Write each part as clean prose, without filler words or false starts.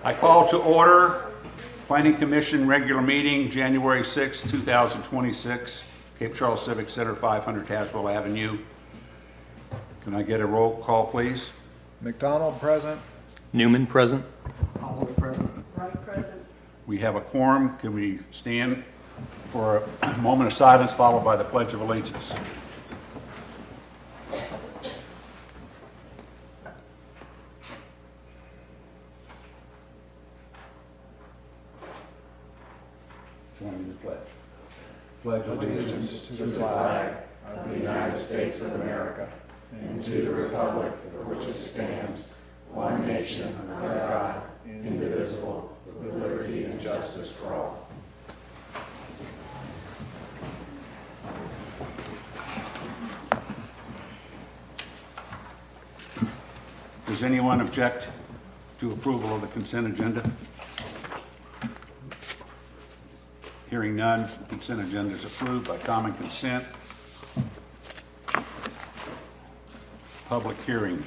I call to order Planning Commission regular meeting, January 6, 2026, Cape Charles Civic Center, 500 Tazewell Avenue. Can I get a roll call, please? McDonald present. Newman present. Holloway present. Wright present. We have a quorum. Can we stand for a moment of silence followed by the Pledge of Allegiance? Join me in the pledge. Pledge Allegiance to the flag of the United States of America and to the republic for which it stands, one nation under God, indivisible, with liberty and justice for all. Does anyone object to approval of the consent agenda? Hearing none, the consent agenda is approved by common consent. Public hearings.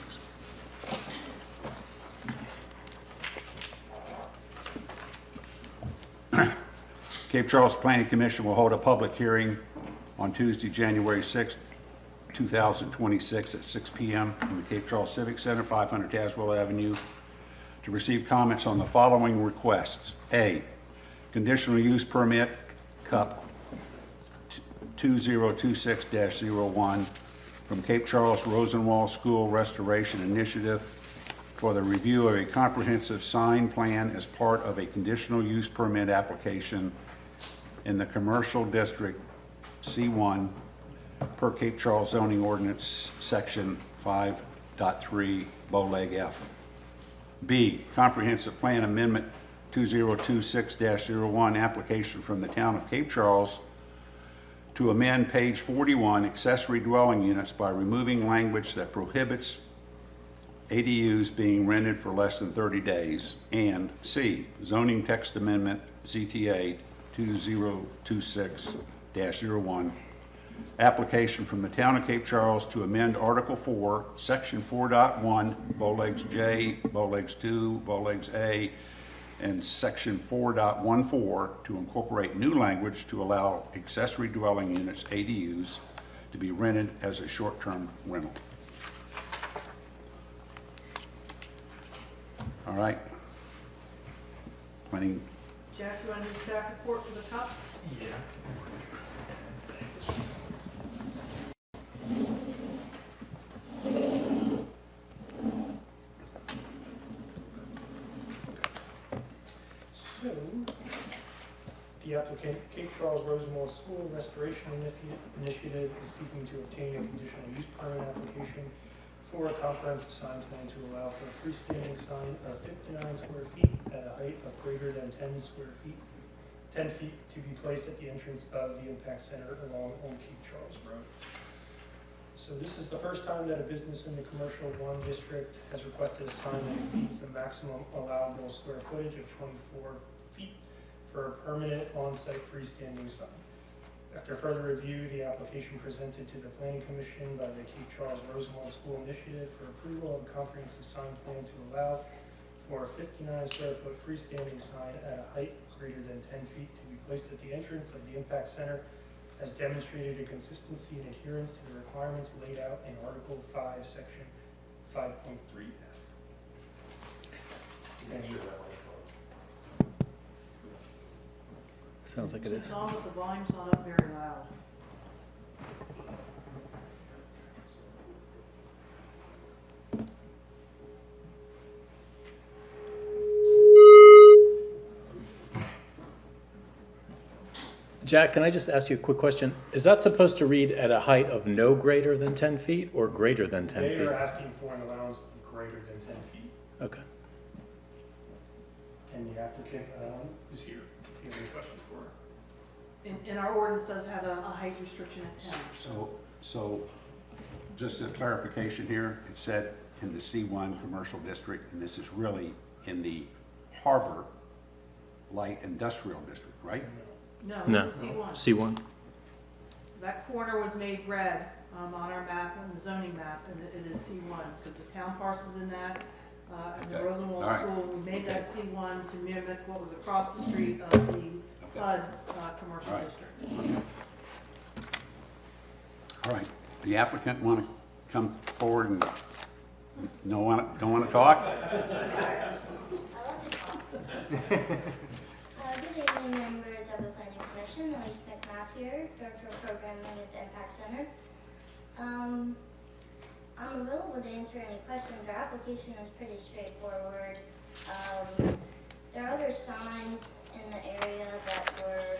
Cape Charles Planning Commission will hold a public hearing on Tuesday, January 6, 2026 at 6 p.m. in the Cape Charles Civic Center, 500 Tazewell Avenue, to receive comments on the following requests. A, conditional use permit, CUP 2026-01, from Cape Charles Rosenwald School Restoration Initiative for the review of a comprehensive sign plan as part of a conditional use permit application in the Commercial District C1 per Cape Charles zoning ordinance section 5.3 Bowleg F. B, comprehensive plan amendment 2026-01 application from the town of Cape Charles to amend page 41 accessory dwelling units by removing language that prohibits ADUs being rented for less than 30 days. And C, zoning text amendment ZTA 2026-01 application from the town of Cape Charles to amend Article 4, Section 4.1, Bowlegs J, Bowlegs 2, Bowlegs A, and Section 4.14 to incorporate new language to allow accessory dwelling units, ADUs, to be rented as a short-term rental. All right. Planning. Jack, you want to do staff report for the CUP? So, the applicant, Cape Charles Rosenwald School Restoration Initiative, is seeking to obtain a conditional use permit application for a comprehensive sign plan to allow for a freestanding sign of 59 square feet at a height of greater than 10 feet to be placed at the entrance of the Impact Center along Old Cape Charles Road. So this is the first time that a business in the Commercial 1 district has requested a sign that exceeds the maximum allowable square footage of 24 feet for a permanent on-site freestanding sign. After further review, the application presented to the Planning Commission by the Cape Charles Rosenwald School Initiative for approval of a comprehensive sign plan to allow for a 59 square foot freestanding sign at a height greater than 10 feet to be placed at the entrance of the Impact Center has demonstrated a consistency and adherence to the requirements laid out in Article 5, Section 5.3F. Sounds like it is. It's on, but the volume's not up very loud. Jack, can I just ask you a quick question? Is that supposed to read at a height of no greater than 10 feet or greater than 10 They feet? are asking for an allowance greater than 10 feet. Okay. And the applicant is here. If you have any questions for her. And our ordinance does have a height restriction at 10. So just a clarification here, it said in the C1 commercial district, and this is really in the Harbor Light Industrial District, right? No, No. it's C1. C1. That corner was made red on our map and the zoning map, and it is C1, because the town parcel's in that, and the Okay. Rosenwald All right. School, we made that Okay. C1 to mimic what was across the street of the HUD commercial All right. district. All right, the applicant want to come forward and don't want to talk? Good evening, members of the Planning Commission. Elise McMath here, Director of Programming at the Impact Center. I'm available to answer any questions. Our application is pretty straightforward. There are other signs in the area that were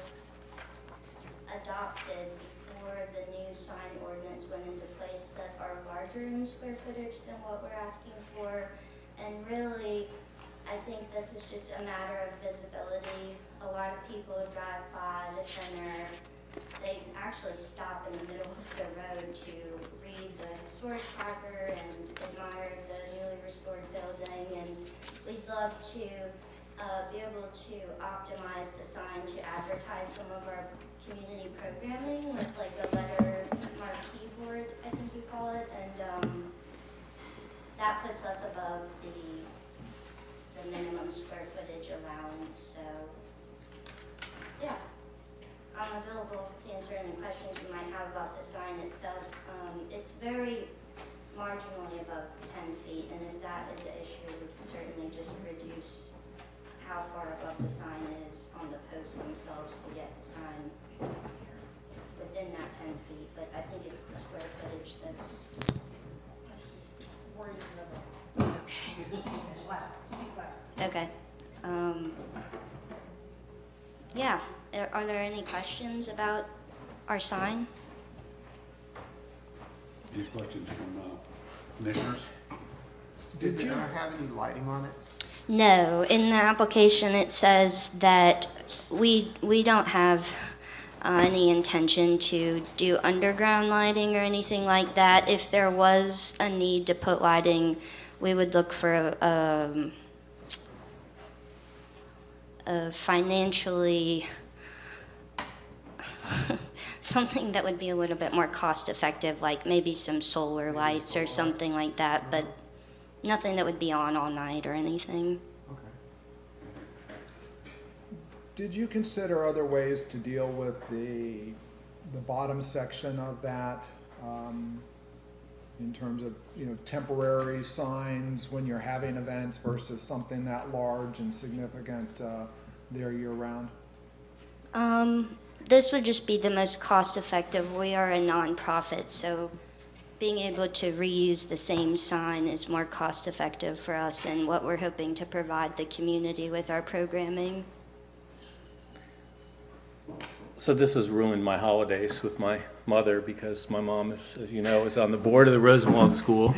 adopted before the new sign ordinance went into place that are larger in square footage than what we're asking for. And really, I think this is just a matter of visibility. A lot of people drive by the center. They actually stop in the middle of the road to read the historic placard and admire the newly restored building. And we'd love to be able to optimize the sign to advertise some of our community programming with like a letter marquee board, I think you call it. And that puts us above the minimum square footage allowance, so, yeah. I'm available to answer any questions you might have about the sign itself. It's very marginally above 10 feet, and if that is an issue, we can certainly just reduce how far above the sign is on the posts themselves to get the sign within that 10 feet, but I think it's the square footage that's Words of loud, speak loud. okay. Yeah, are there any questions about our sign? Any questions from commissioners? Does it not have any lighting on it? No, in the application it says that we don't have any intention to do underground lighting or anything like that. If there was a need to put lighting, we would look for a financially something that would be a little bit more cost effective, like maybe some solar lights or something like that, but nothing that would be on all night or anything. Okay. Did you consider other ways to deal with the bottom section of that, in terms of, temporary signs when you're having events versus something that large and significant there year-round? This would just be the most cost-effective. We are a nonprofit, so being able to reuse the same sign is more cost-effective for us and what we're hoping to provide the community with our programming. So this has ruined my holidays with my mother because my mom, is, as you know, is on the board of the Rosenwald School.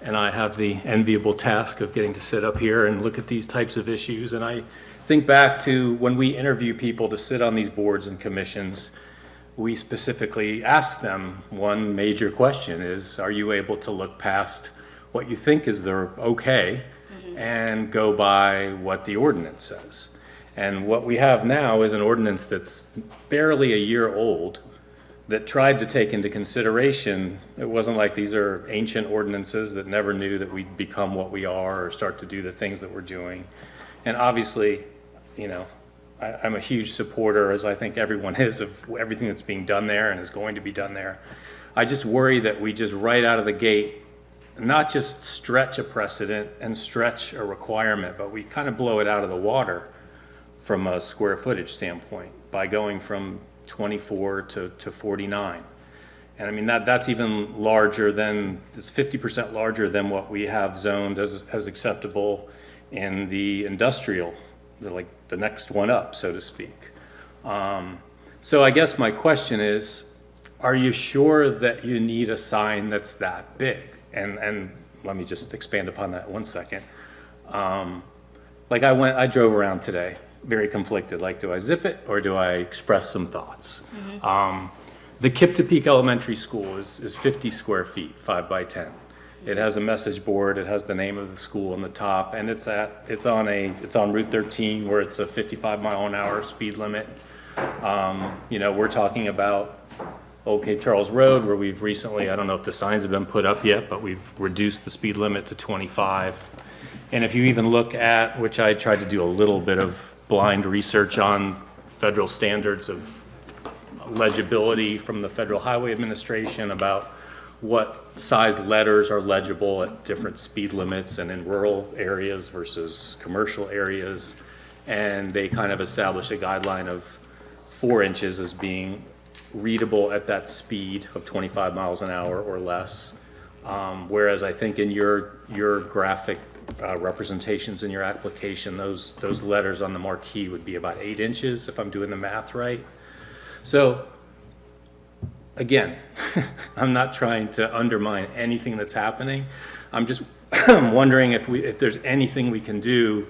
And I have the enviable task of getting to sit up here and look at these types of issues. And I think back to when we interview people to sit on these boards and commissions, we specifically ask them one major question is, are you able to look past what you think is the okay and go by what the ordinance says? And what we have now is an ordinance that's barely a year old that tried to take into consideration, it wasn't like these are ancient ordinances that never knew that we'd become what we are or start to do the things that we're doing. And obviously, I'm a huge supporter, as I think everyone is, of everything that's being done there and is going to be done there. I just worry that we just right out of the gate, not just stretch a precedent and stretch a requirement, but we kind of blow it out of the water from a square footage standpoint by going from 24 to 49. And I mean, that's even larger than, it's 50% larger than what we have zoned as acceptable in the industrial, the next one up, so to speak. So I guess my question is, are you sure that you need a sign that's that big? And let me just expand upon that 1 second. I drove around today, very conflicted. Like, do I zip it or do I express some thoughts? The Kipta Peak Elementary School is 50 square feet, 5 by 10. It has a message board. It has the name of the school on the top, and it's on Route 13 where it's a 55-mile-an-hour speed limit. We're talking about Old Cape Charles Road, where we've recently, I don't know if the signs have been put up yet, but we've reduced the speed limit to 25. And if you even look at, which I tried to do a little bit of blind research on federal standards of legibility from the Federal Highway Administration about what size letters are legible at different speed limits and in rural areas versus commercial areas. And they kind of established a guideline of 4 inches as being readable at that speed of 25 miles an hour or less. Whereas I think in your graphic representations in your application, those letters on the marquee would be about 8 inches, if I'm doing the math right. So again, I'm not trying to undermine anything that's happening. I'm just wondering if there's anything we can do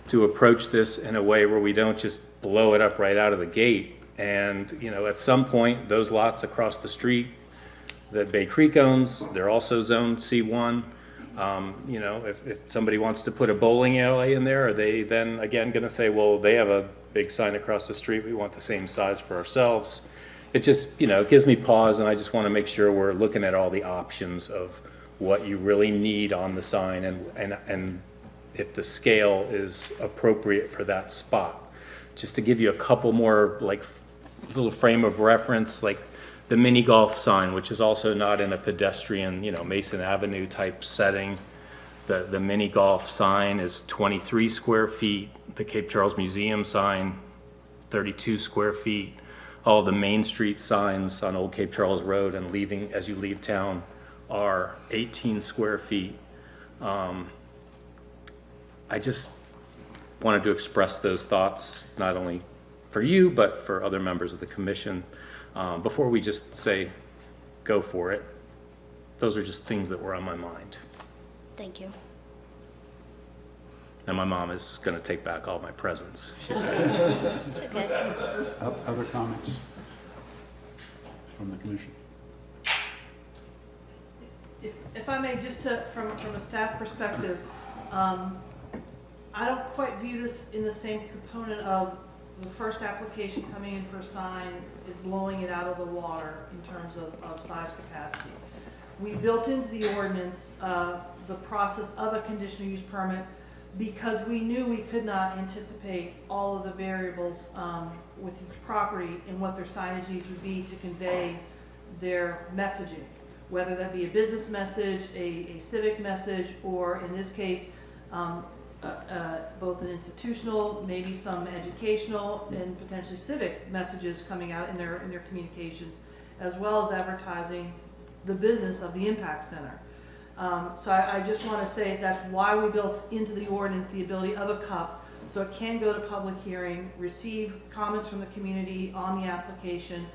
to approach this in a way where we don't just blow it up right out of the gate. And, you know, at some point, those lots across the street that Bay Creek owns, they're also zoned C1. You know, if somebody wants to put a bowling alley in there, are they then again going to say, well, they have a big sign across the street, we want the same size for ourselves? It just, you know, it gives me pause, and I just want to make sure we're looking at all the options of what you really need on the sign and if the scale is appropriate for that spot. Just to give you a couple more, like, little frame of reference, like the mini golf sign, which is also not in a pedestrian, you know, Mason Avenue type setting. The mini golf sign is 23 square feet. The Cape Charles Museum sign, 32 square feet. All the Main Street signs on Old Cape Charles Road and leaving as you leave town are 18 square feet. I just wanted to express those thoughts, not only for you, but for other members of the commission, before we just say, go for it. Those are just things that were on my mind. Thank you. And my mom is going to take back all my presents. It's okay. Other comments from the commission? If I may, just from a staff perspective, I don't quite view this in the same component of the first application coming in for a sign is blowing it out of the water in terms of size capacity. We built into the ordinance the process of a conditional use permit because we knew we could not anticipate all of the variables with each property and what their signage needs would be to convey their messaging, whether that be a business message, a civic message, or in this case, both an institutional, maybe some educational, and potentially civic messages coming out in their communications, as well as advertising the business of the Impact Center. So I just want to say that's why we built into the ordinance the ability of a cup, so it can go to public hearing, receive comments from the community on the application,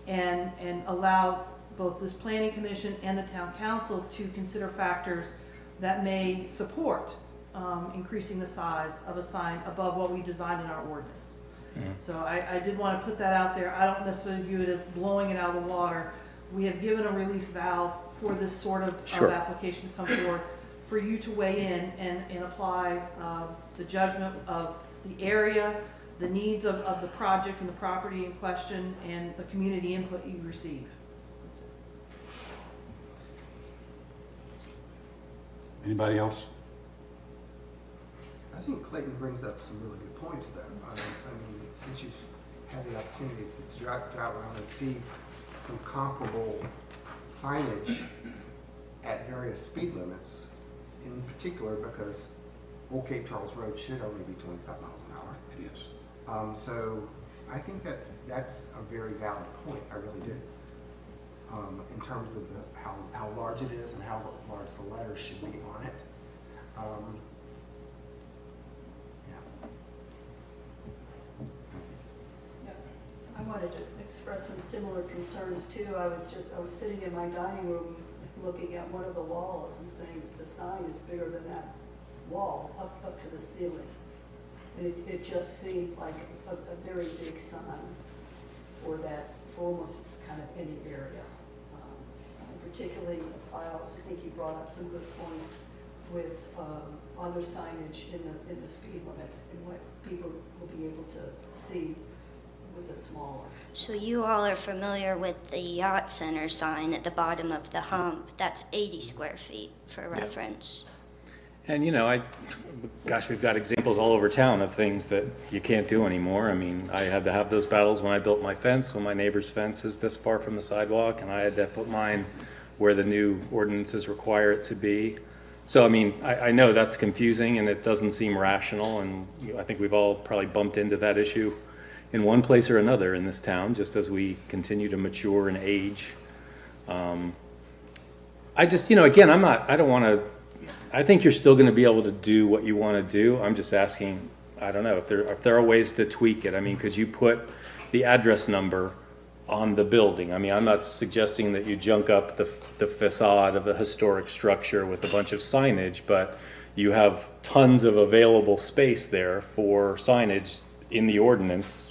and allow both this planning commission and the town council to consider factors that may support increasing the size of a sign above what we designed in our ordinance. So I did want to put that out there. I don't necessarily view it as blowing it out of the water. We have given a relief valve for this sort of application to come forward for you to weigh in and apply the judgment of the area, the needs of the project and the property in question, and the community input you receive. Anybody else? I think Clayton brings up some really good points, though. I mean, since you've had the opportunity to drive around and see some comparable signage at various speed limits, in particular because Old Cape Charles Road should only be 25 miles an hour. It is. So I think that's a very valid point. I really do. In terms of how large it is and how large the letters should be on it. I wanted to express some similar concerns too. I was sitting in my dining room looking at one of the walls and saying the sign is bigger than that wall up to the ceiling. And it just seemed like a very big sign for almost kind of any area. Particularly in the files, I think you brought up some good points with other signage in the speed limit and what people will be able to see with the smaller. So you all are familiar with the Yacht Center sign at the bottom of the hump? That's 80 square feet for reference. And, you know, gosh, we've got examples all over town of things that you can't do anymore. I mean, I had to have those battles when I built my fence, when my neighbor's fence is this far from the sidewalk, and I had to put mine where the new ordinances require it to be. So, I mean, I know that's confusing and it doesn't seem rational, and I think we've all probably bumped into that issue in one place or another in this town, just as we continue to mature and age. I just, you know, again, I think you're still going to be able to do what you want to do. I'm just asking, I don't know, if there are ways to tweak it. I mean, could you put the address number on the building? I mean, I'm not suggesting that you junk up the facade of a historic structure with a bunch of signage, but you have tons of available space there for signage in the ordinance.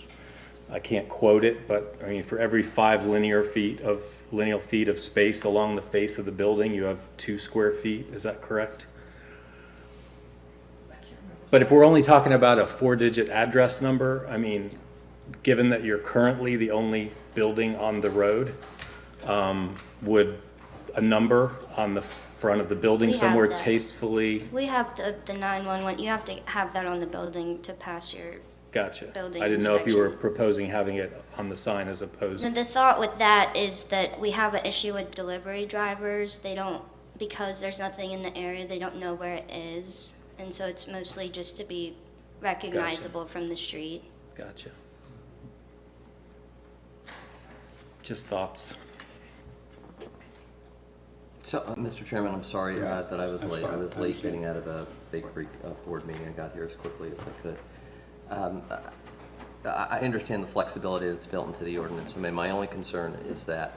I can't quote it, but I mean, for every 5 lineal feet of space along the face of the building, you have 2 square feet. Is that correct? But if we're only talking about a 4-digit address number, I mean, given that you're currently the only building on the road, would a number on the front of the building We have somewhere that. tastefully? We have the 911, you have to have that on the building to pass your, Gotcha. Building I didn't know if you were inspection. proposing having it on the sign as opposed. the thought with that is that we have an issue with delivery drivers. They don't, because there's nothing in the area, they don't know where it is. And so it's mostly just to be recognizable from the street. Gotcha. Just thoughts. So, Mr. Chairman, I'm sorry Yeah, that I was that's late. fine. I was I late understand. getting out of a bakery board meeting. I got here as quickly as I could. I understand the flexibility that's built into the ordinance. I mean, my only concern is that,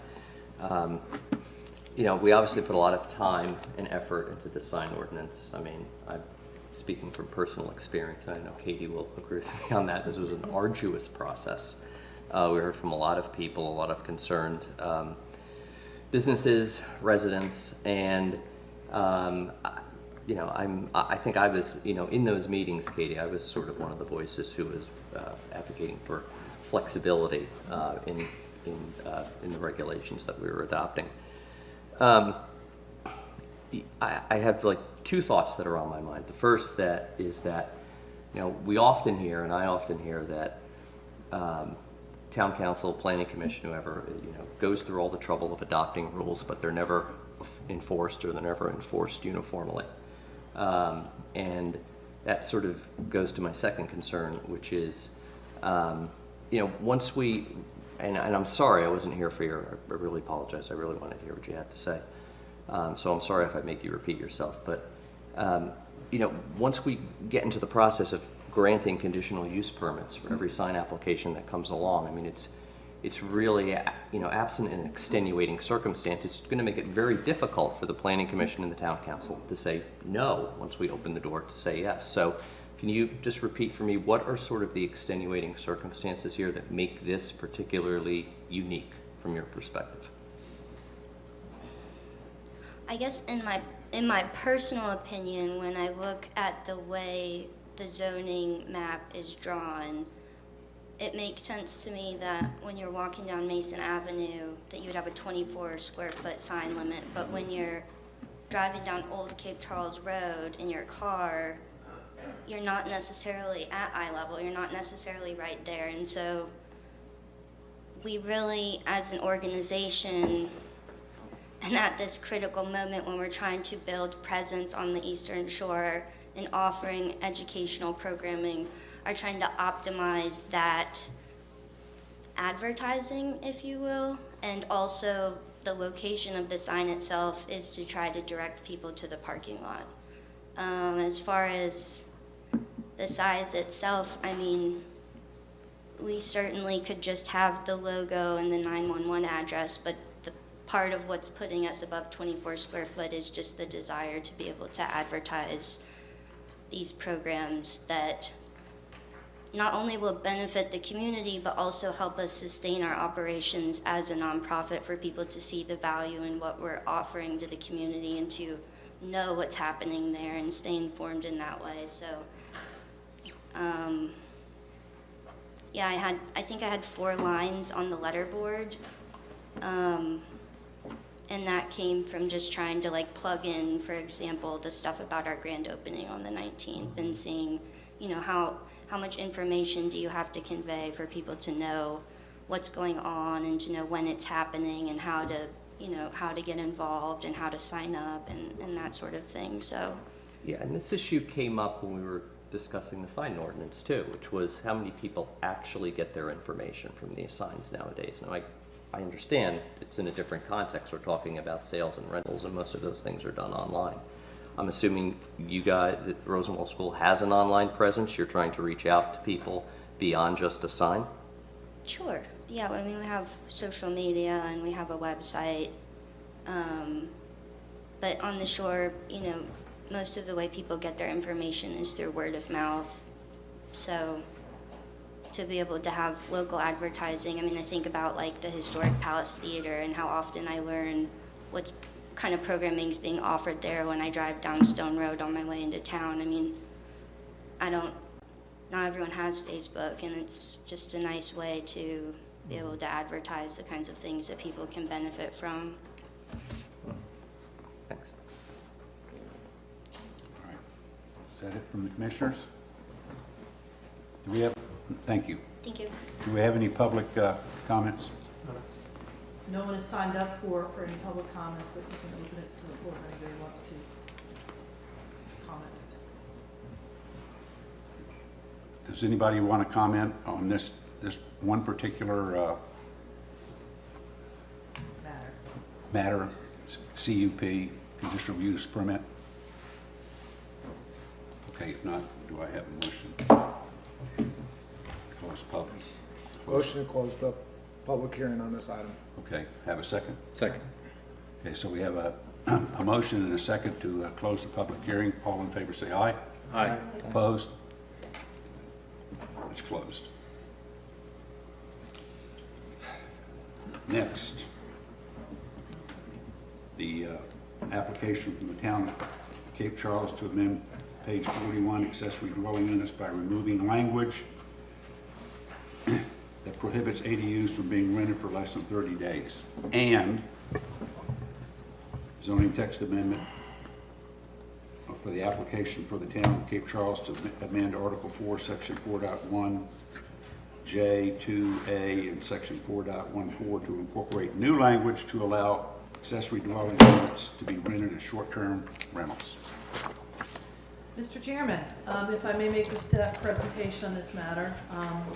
you know, we obviously put a lot of time and effort into the sign ordinance. I mean, I'm speaking from personal experience, and I know Katie will agree with me on that. This was an arduous process. We heard from a lot of people, a lot of concerned businesses, residents, and you know, I think I was, you know, in those meetings, Katie, I was sort of one of the voices who was advocating for flexibility in the regulations that we were adopting. I have like 2 thoughts that are on my mind. The first is that, you know, we often hear, and I often hear that town council, planning commission, whoever, you know, goes through all the trouble of adopting rules, but they're never enforced, or they're never enforced uniformly. And that sort of goes to my second concern, which is, you know, once we, and I'm sorry I wasn't here for I really apologize. I really wanted to hear what you had to say. So I'm sorry if I make you repeat yourself, but, you know, once we get into the process of granting conditional use permits for every sign application that comes along, I mean, it's really, you know, absent an extenuating circumstance, it's going to make it very difficult for the planning commission and the town council to say no once we open the door to say yes. So can you just repeat for me, what are sort of the extenuating circumstances here that make this particularly unique from your perspective? I guess in my personal opinion, when I look at the way the zoning map is drawn, it makes sense to me that when you're walking down Mason Avenue, that you would have a 24 square foot sign limit, but when you're driving down Old Cape Charles Road in your car, you're not necessarily at eye level, you're not necessarily right there. And so we really, as an organization, and at this critical moment when we're trying to build presence on the Eastern Shore and offering educational programming, are trying to optimize that advertising, if you will, and also the location of the sign itself is to try to direct people to the parking lot. As far as the size itself, I mean, we certainly could just have the logo and the 911 address, but the part of what's putting us above 24 square foot is just the desire to be able to advertise these programs that not only will benefit the community, but also help us sustain our operations as a nonprofit, for people to see the value in what we're offering to the community and to know what's happening there and stay informed in that way. So, Yeah, I think I had 4 lines on the letterboard. And that came from just trying to like plug in, for example, the stuff about our grand opening on the 19th and seeing, you know, how much information do you have to convey for people to know what's going on and to know when it's happening and how to, you know, how to get involved and how to sign up and that sort of thing. So, Yeah, and this issue came up when we were discussing the sign ordinance too, which was how many people actually get their information from these signs nowadays. Now, I understand it's in a different context. We're talking about sales and rentals, and most of those things are done online. I'm assuming you guys, that Rosenwald School has an online presence. You're trying to reach out to people beyond just a sign? sure. Yeah, I mean, we have social media and we have a website. But on the shore, you know, most of the way people get their information is through word of mouth. So to be able to have local advertising, I mean, I think about like the Historic Palace Theater and how often I learn what's kind of programming is being offered there when I drive down Stone Road on my way into town. I mean, not everyone has Facebook, and it's just a nice way to be able to advertise the kinds of things that people can benefit from. Thanks. All right. Is that it from the commissioners? Do we have, thank you. Thank you. Do we have any public comments? No one has signed up for any public comments, but you can open it to the floor if anybody wants to comment. Does anybody want to comment on this one particular matter, CUP, conditional use permit? Okay, if not, do I have a motion? Close public. Motion to close the public hearing on this item. Okay, have a second? Second. Okay, so we have a motion and a second to close the public hearing. All in favor say aye. Aye. Opposed? It's closed. Next, the application from the town of Cape Charles to amend page 41 accessory dwelling units by removing language that prohibits ADUs from being rented for less than 30 days, and zoning text amendment for the application for the town of Cape Charles to amend Article 4, Section 4.1, J2A, and Section 4.14 to incorporate new language to allow accessory dwelling units to be rented as short-term rentals. Mr. Chairman, if I may make the staff presentation on this matter.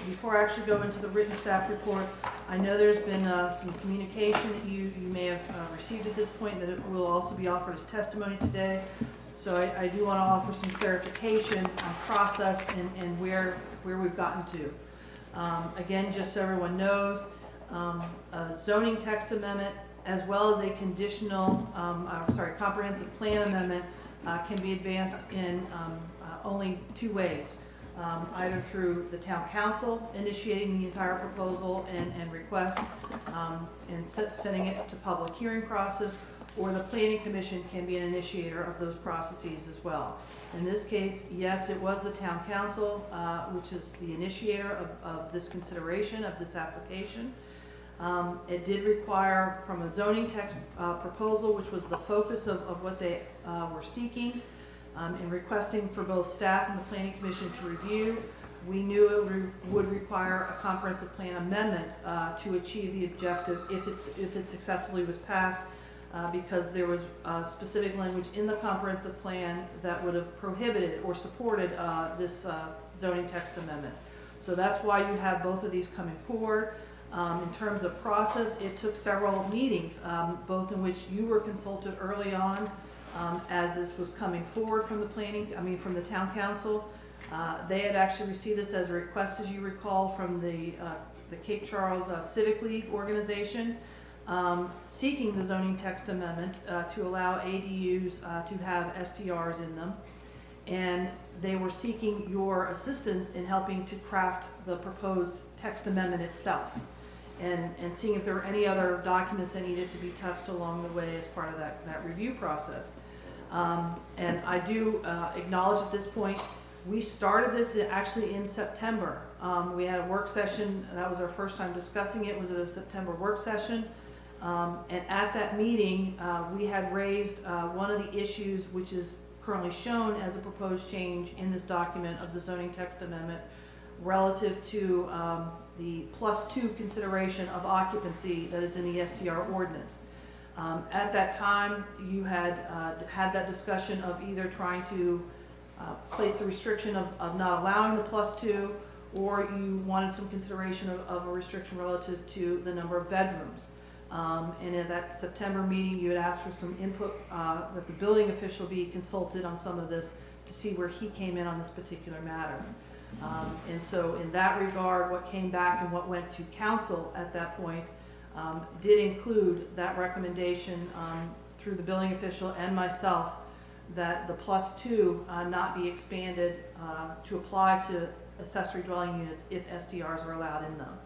Before I actually go into the written staff report, I know there's been some communication that you may have received at this point that it will also be offered as testimony today. So I do want to offer some clarification on process and where we've gotten to. Again, just so everyone knows, a zoning text amendment as well as a comprehensive plan amendment can be advanced in only 2 ways. Either through the town council initiating the entire proposal and request and sending it to public hearing process, or the planning commission can be an initiator of those processes as well. In this case, yes, it was the town council, which is the initiator of this consideration of this application. It did require from a zoning text proposal, which was the focus of what they were seeking, in requesting for both staff and the planning commission to review. We knew it would require a comprehensive plan amendment to achieve the objective if it successfully was passed, because there was specific language in the comprehensive plan that would have prohibited or supported this zoning text amendment. So that's why you have both of these coming forward. In terms of process, it took several meetings, both in which you were consulted early on as this was coming forward from the town council. They had actually received this as a request, as you recall, from the Cape Charles Civic League organization, seeking the zoning text amendment to allow ADUs to have STRs in them. And they were seeking your assistance in helping to craft the proposed text amendment itself, and seeing if there were any other documents that needed to be touched along the way as part of that review process. And I do acknowledge at this point We started this actually in September. We had a work session, that was our first time discussing it, was at a September work session. And at that meeting, we had raised one of the issues which is currently shown as a proposed change in this document of the zoning text amendment relative to the +2 consideration of occupancy that is in the STR ordinance. At that time, you had had that discussion of either trying to place the restriction of not allowing the +2, or you wanted some consideration of a restriction relative to the number of bedrooms. And in that September meeting, you had asked for some input, that the building official be consulted on some of this to see where he came in on this particular matter. And so in that regard, what came back and what went to council at that point did include that recommendation through the building official and myself that the +2 not be expanded to apply to accessory dwelling units if STRs are allowed in them.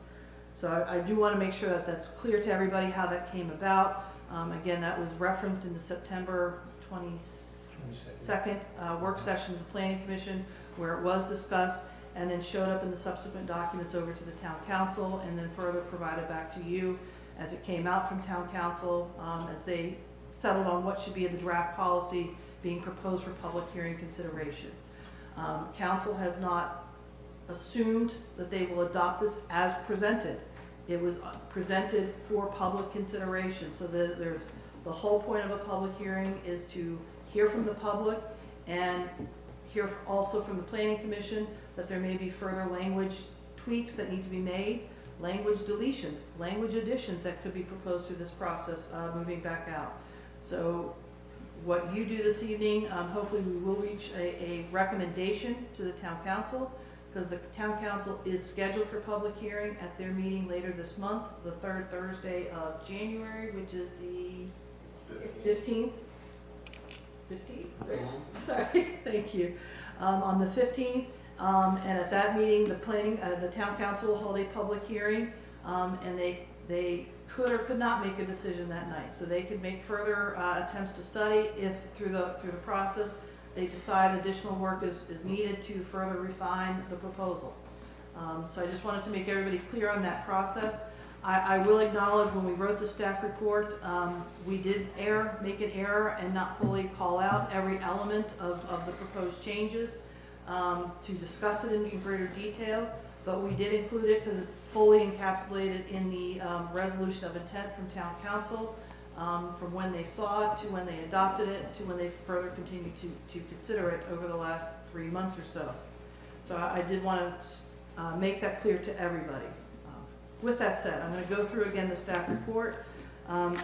So I do want to make sure that that's clear to everybody how that came about. Again, that was referenced in the September 22nd work session of the Planning Commission, where it was discussed and then showed up in the subsequent documents over to the town council, and then further provided back to you as it came out from town council, as they settled on what should be the draft policy being proposed for public hearing consideration. Council has not assumed that they will adopt this as presented. It was presented for public consideration, so there's the whole point of a public hearing is to hear from the public and hear also from the Planning Commission that there may be further language tweaks that need to be made, language deletions, language additions that could be proposed through this process moving back out. So what you do this evening, hopefully we will reach a recommendation to the town council, because the town council is scheduled for public hearing at their meeting later this month, the 3rd Thursday of January, which is the 15th. 15th? Sorry, thank you. On the 15th, and at that meeting, the town council will hold a public hearing, and they could or could not make a decision that night. So they could make further attempts to study if through the process they decide additional work is needed to further refine the proposal. So I just wanted to make everybody clear on that process. I will acknowledge when we wrote the staff report, we did make an error and not fully call out every element of the proposed changes to discuss it in greater detail, but we did include it because it's fully encapsulated in the resolution of intent from town council, from when they saw it to when they adopted it to when they further continued to consider it over the last 3 months or so. So I did want to make that clear to everybody. With that said, I'm going to go through again the staff report and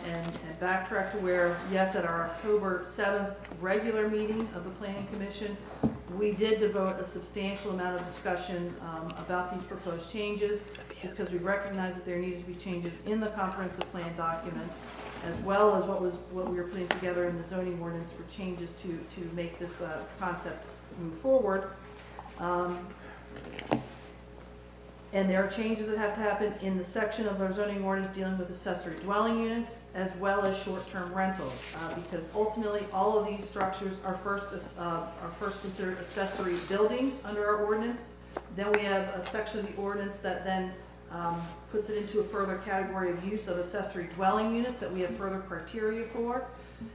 backtrack to where, yes, at our October 7th regular meeting of the Planning Commission, we did devote a substantial amount of discussion about these proposed changes because we recognized that there needed to be changes in the comprehensive plan document, as well as what we were putting together in the zoning ordinance for changes to make this concept move forward. And there are changes that have to happen in the section of our zoning ordinance dealing with accessory dwelling units as well as short-term rentals, because ultimately all of these structures are first considered accessory buildings under our ordinance. Then we have a section of the ordinance that then puts it into a further category of use of accessory dwelling units that we have further criteria for.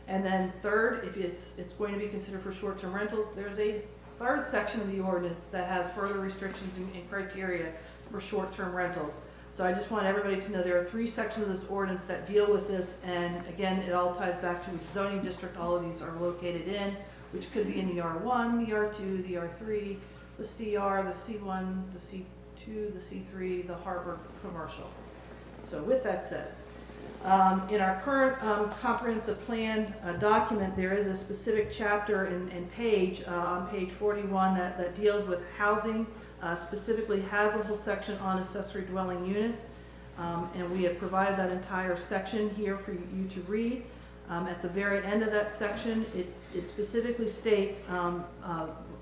And then third, if it's going to be considered for short-term rentals, there's a third section of the ordinance that has further restrictions and criteria for short-term rentals. So I just want everybody to know there are 3 sections of this ordinance that deal with this, and again, it all ties back to which zoning district all of these are located in, which could be in the R1, the R2, the R3, the CR, the C1, the C2, the C3, the harbor commercial. So with that said, in our current comprehensive plan document, there is a specific chapter and page on page 41 that deals with housing, specifically has a whole section on accessory dwelling units, and we have provided that entire section here for you to read. At the very end of that section, it specifically states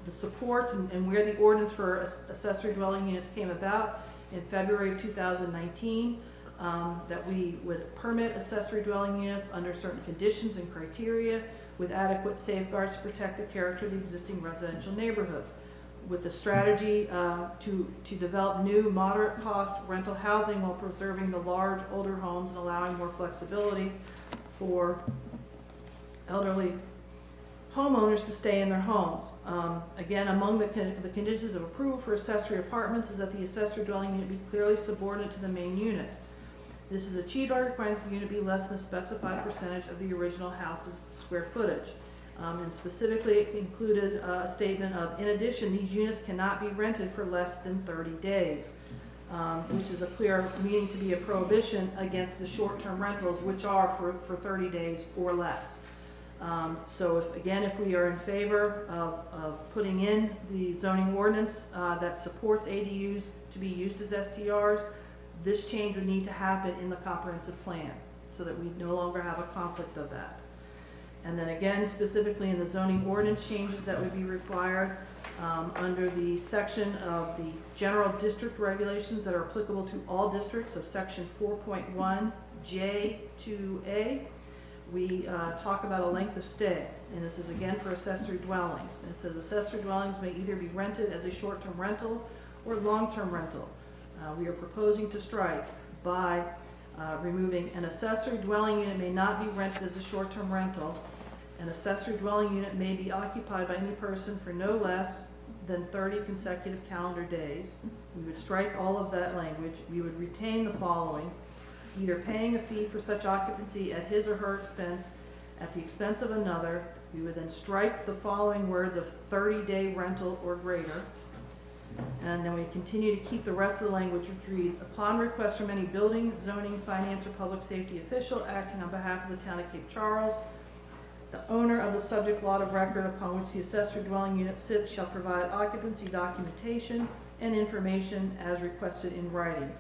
the support and where the ordinance for accessory dwelling units came about in February of 2019. That we would permit accessory dwelling units under certain conditions and criteria with adequate safeguards to protect the character of the existing residential neighborhood. with the strategy to develop new moderate-cost rental housing while preserving the large older homes and allowing more flexibility for elderly homeowners to stay in their homes. Again, among the conditions of approval for accessory apartments is that the accessory dwelling unit be clearly subordinate to the main unit. This is achieved by requiring that the unit be less than a specified percentage of the original house's square footage. And specifically, it included a statement of, in addition, these units cannot be rented for less than 30 days, which is a clear meaning to be a prohibition against the short-term rentals, which are for 30 days or less. So if we are in favor of putting in the zoning ordinance that supports ADUs to be used as STRs, this change would need to happen in the comprehensive plan so that we no longer have a conflict of that. And then again, specifically in the zoning ordinance changes that would be required under the section of the general district regulations that are applicable to all districts of section 4.1 J2A, we talk about a length of stay. And this is again for accessory dwellings. And it says accessory dwellings may either be rented as a short-term rental or long-term rental. We are proposing to strike by removing an accessory dwelling unit may not be rented as a short-term rental. An accessory dwelling unit may be occupied by any person for no less than 30 consecutive calendar days. We would strike all of that language. We would retain the following: either paying a fee for such occupancy at his or her expense, at the expense of another. We would then strike the following words of 30-day rental or greater. And then we continue to keep the rest of the language, which reads, upon request from any building, zoning, finance, or public safety official acting on behalf of the town of Cape Charles, the owner of the subject lot of record upon which the accessory dwelling unit sits shall provide occupancy documentation and information as requested in writing.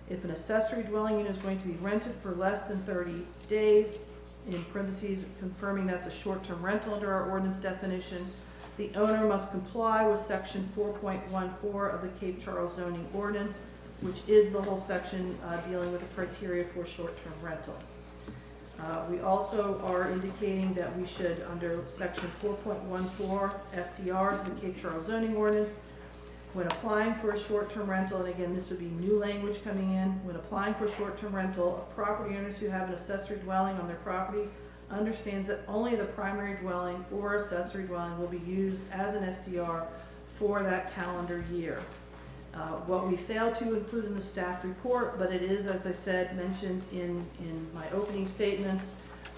If an accessory dwelling unit is going to be rented for less than 30 days, in parentheses, confirming that's a short-term rental under our ordinance definition, the owner must comply with section 4.14 of the Cape Charles zoning ordinance, which is the whole section dealing with the criteria for short-term rental. We also are indicating that we should, under section 4.14 STRs of the Cape Charles zoning ordinance, when applying for a short-term rental, and again, this would be new language coming in, when applying for short-term rental, property owners who have an accessory dwelling on their property understands that only the primary dwelling or accessory dwelling will be used as an STR for that calendar year. What we failed to include in the staff report, but it is, as I said, mentioned in my opening statements,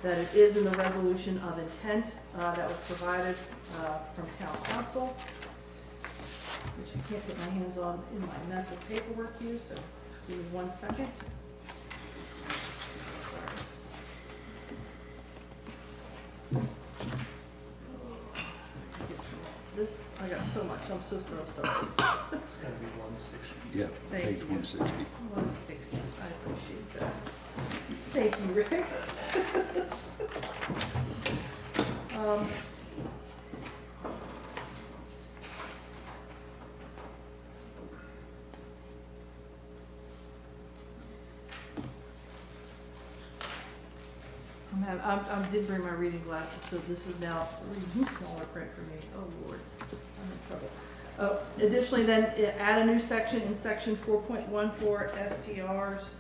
that it is in the resolution of intent that was provided from town council, which I can't get my hands on in my mess of paperwork here, so give me 1 second. This, I got so much, I'm so sorry. It's gonna be 160. Yeah, Thank page you. 160. 160, I appreciate that. Thank you, Rick. I did bring my reading glasses, so this is now reading smaller print for me. Oh, Lord, I'm in trouble. Additionally, then, add a new section in section 4.14 STRs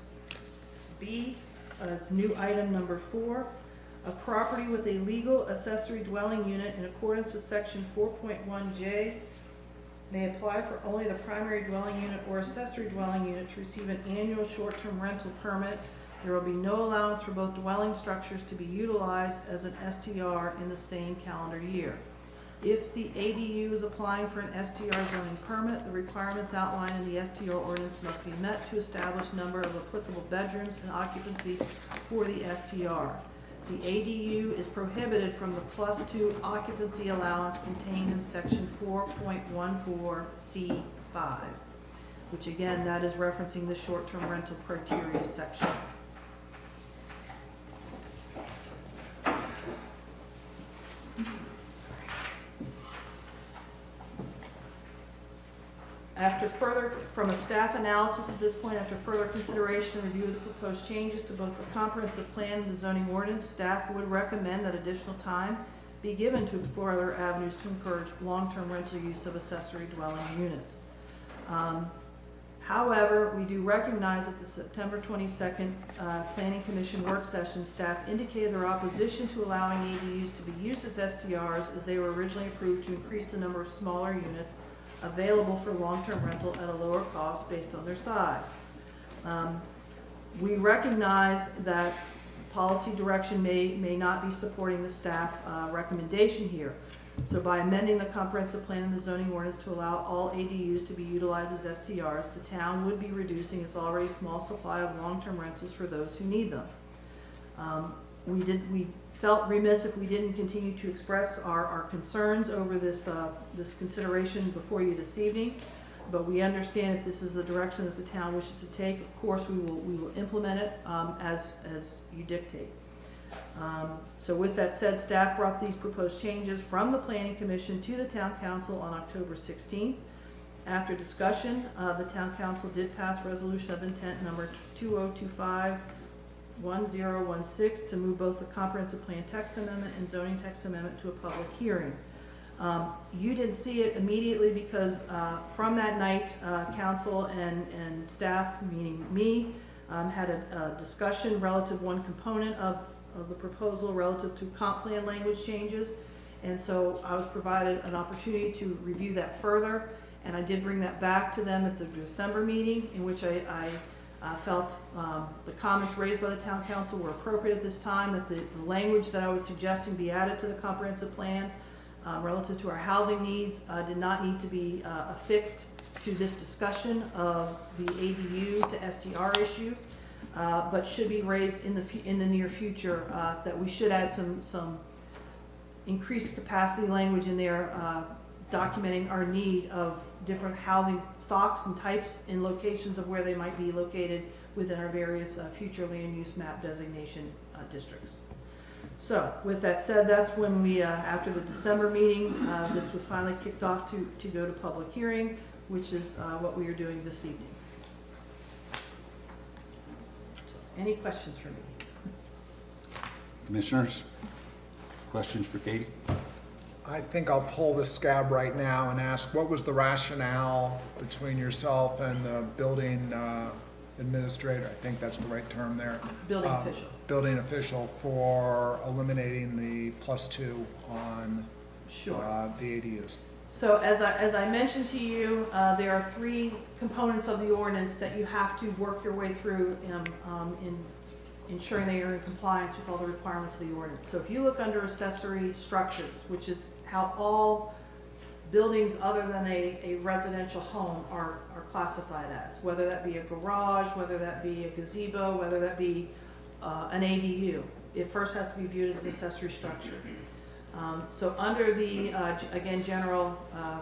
B as new item number 4. A property with a legal accessory dwelling unit in accordance with section 4.1J may apply for only the primary dwelling unit or accessory dwelling unit to receive an annual short-term rental permit. There will be no allowance for both dwelling structures to be utilized as an STR in the same calendar year. If the ADU is applying for an STR zoning permit, the requirements outlined in the STR ordinance must be met to establish number of applicable bedrooms and occupancy for the STR. The ADU is prohibited from the +2 occupancy allowance contained in section 4.14 C5, which again, that is referencing the short-term rental criteria section. From a staff analysis at this point, after further consideration and review of the proposed changes to both the comprehensive plan and the zoning ordinance, staff would recommend that additional time be given to explore other avenues to encourage long-term rental use of accessory dwelling units. However, we do recognize that the September 22nd Planning Commission work session, staff indicated their opposition to allowing ADUs to be used as STRs as they were originally approved to increase the number of smaller units available for long-term rental at a lower cost based on their size. We recognize that policy direction may not be supporting the staff recommendation here. So by amending the comprehensive plan and the zoning ordinance to allow all ADUs to be utilized as STRs, the town would be reducing its already small supply of long-term rentals for those who need them. We felt remiss if we didn't continue to express our concerns over this consideration before you this evening, but we understand if this is the direction that the town wishes to take, of course, we will implement it as you dictate. So with that said, staff brought these proposed changes from the Planning Commission to the Town Council on October 16th. After discussion, the Town Council did pass resolution of intent number 2025-1016 to move both the comprehensive plan text amendment and zoning text amendment to a public hearing. You didn't see it immediately because from that night, council and staff, meaning me, had a discussion relative one component of the proposal relative to comp plan language changes. And so I was provided an opportunity to review that further, and I did bring that back to them at the December meeting, in which I felt the comments raised by the town council were appropriate at this time, that the language that I was suggesting be added to the comprehensive plan relative to our housing needs did not need to be affixed to this discussion of the ADU to STR issue. But should be raised in the near future, that we should add some increased capacity language in there, documenting our need of different housing stocks and types in locations of where they might be located within our various future land use map designation districts. So with that said, that's when we, after the December meeting, this was finally kicked off to go to public hearing, which is what we are doing this evening. Any questions for me? Commissioners, questions for Katie? I think I'll pull the scab right now and ask, what was the rationale between yourself and the building administrator? I think that's the right term there. Building official. Building official for eliminating the +2 on Sure. the ADUs. So as I mentioned to you, there are 3 components of the ordinance that you have to work your way through in ensuring that you're in compliance with all the requirements of the ordinance. So if you look under accessory structures, which is how all buildings other than a residential home are classified as, whether that be a garage, whether that be a gazebo, whether that be an ADU, it first has to be viewed as an accessory structure. So under the, again, general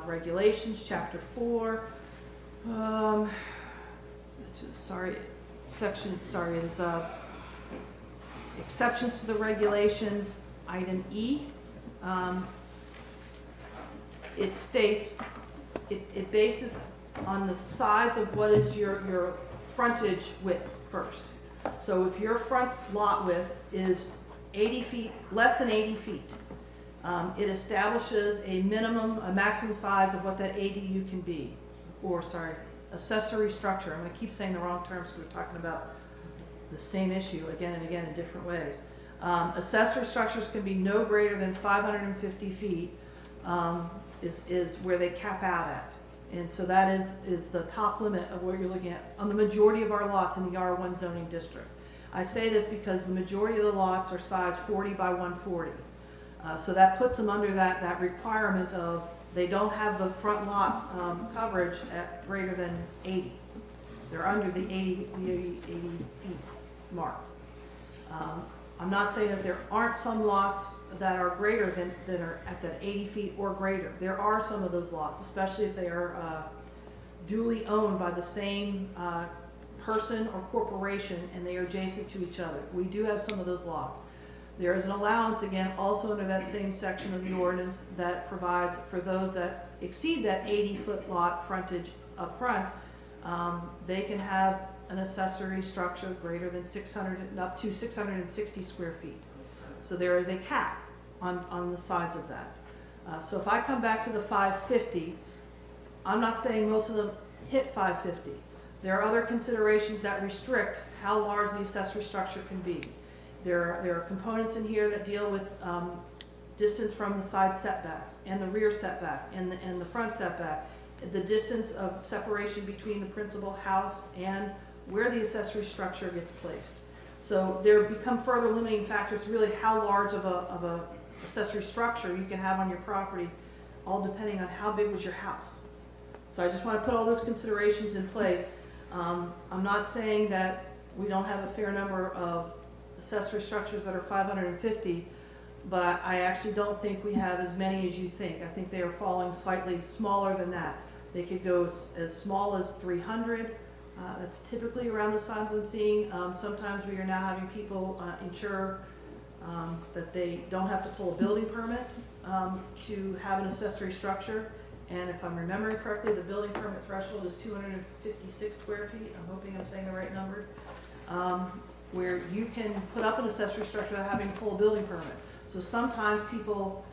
regulations, chapter 4, is exceptions to the regulations, item E. It states, it bases on the size of what is your frontage width first. So if your front lot width is 80 feet, less than 80 feet, it establishes a maximum size of what that ADU can be, or accessory structure. I'm going to keep saying the wrong terms because we're talking about the same issue again and again in different ways. Accessory structures can be no greater than 550 feet is where they cap out at. And so that is the top limit of what you're looking at on the majority of our lots in the R1 zoning district. I say this because the majority of the lots are size 40 by 140. So that puts them under that requirement of they don't have the front lot coverage at greater than 80. They're under the 80 feet mark. I'm not saying that there aren't some lots that are greater than are at that 80 feet or greater. There are some of those lots, especially if they are duly owned by the same person or corporation and they are adjacent to each other. We do have some of those lots. There is an allowance, again, also under that same section of the ordinance that provides for those that exceed that 80-foot lot frontage up front, they can have an accessory structure greater than 600, up to 660 square feet. So there is a cap on the size of that. So if I come back to the 550, I'm not saying most of them hit 550. There are other considerations that restrict how large the accessory structure can be. There are components in here that deal with distance from the side setbacks and the rear setback and the front setback, the distance of separation between the principal house and where the accessory structure gets placed. So there become further limiting factors, really how large of a accessory structure you can have on your property, all depending on how big was your house. So I just want to put all those considerations in place. I'm not saying that we don't have a fair number of accessory structures that are 550, but I actually don't think we have as many as you think. I think they are falling slightly smaller than that. They could go as small as 300. That's typically around the size I'm seeing. Sometimes we are now having people ensure that they don't have to pull a building permit to have an accessory structure. And if I'm remembering correctly, the building permit threshold is 256 square feet. I'm hoping I'm saying the right number. Where you can put up an accessory structure without having to pull a building permit. So sometimes people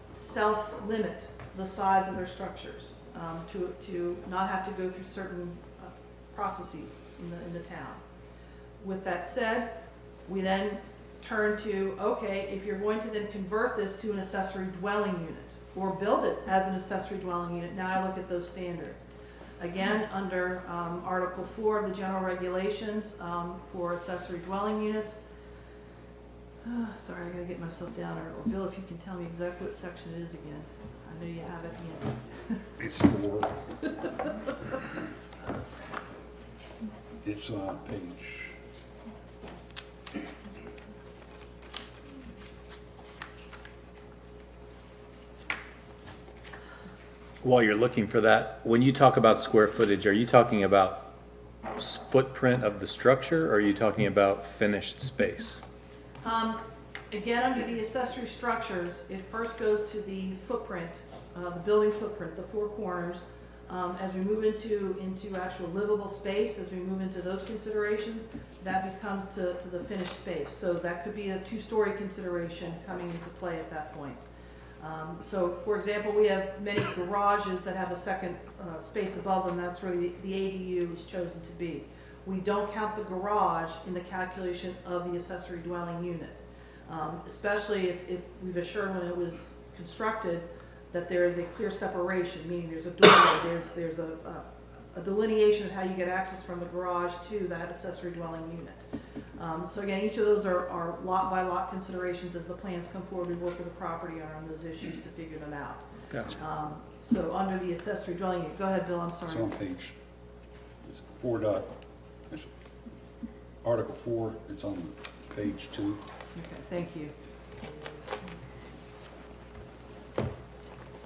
self-limit the size of their structures to not have to go through certain processes in the town. With that said, we then turn to, okay, if you're going to then convert this to an accessory dwelling unit or build it as an accessory dwelling unit, now I look at those standards. Again, under Article 4 of the general regulations for accessory dwelling units. Sorry, I gotta get myself down there. Or Bill, if you can tell me exactly what section it is again. I know you have it at the end. It's 4. It's on page. While you're looking for that, when you talk about square footage, are you talking about footprint of the structure, or are you talking about finished space? Again, under the accessory structures, it first goes to the footprint, the building footprint, the 4 corners. As we move into actual livable space, as we move into those considerations, that becomes to the finished space. So that could be a 2-story consideration coming into play at that point. So, for example, we have many garages that have a second space above them. That's where the ADU is chosen to be. We don't count the garage in the calculation of the accessory dwelling unit, especially if we've assured when it was constructed that there is a clear separation, meaning there's a doorway, there's a delineation of how you get access from the garage to that accessory dwelling unit. So again, each of those are lot by lot considerations. As the plans come forward, we work with the property owner on those issues to figure them out. Gotcha. So under the accessory dwelling unit, go ahead, Bill, I'm It's sorry. on page, it's 4 dot, it's Article 4, it's on page 2. Okay, thank you.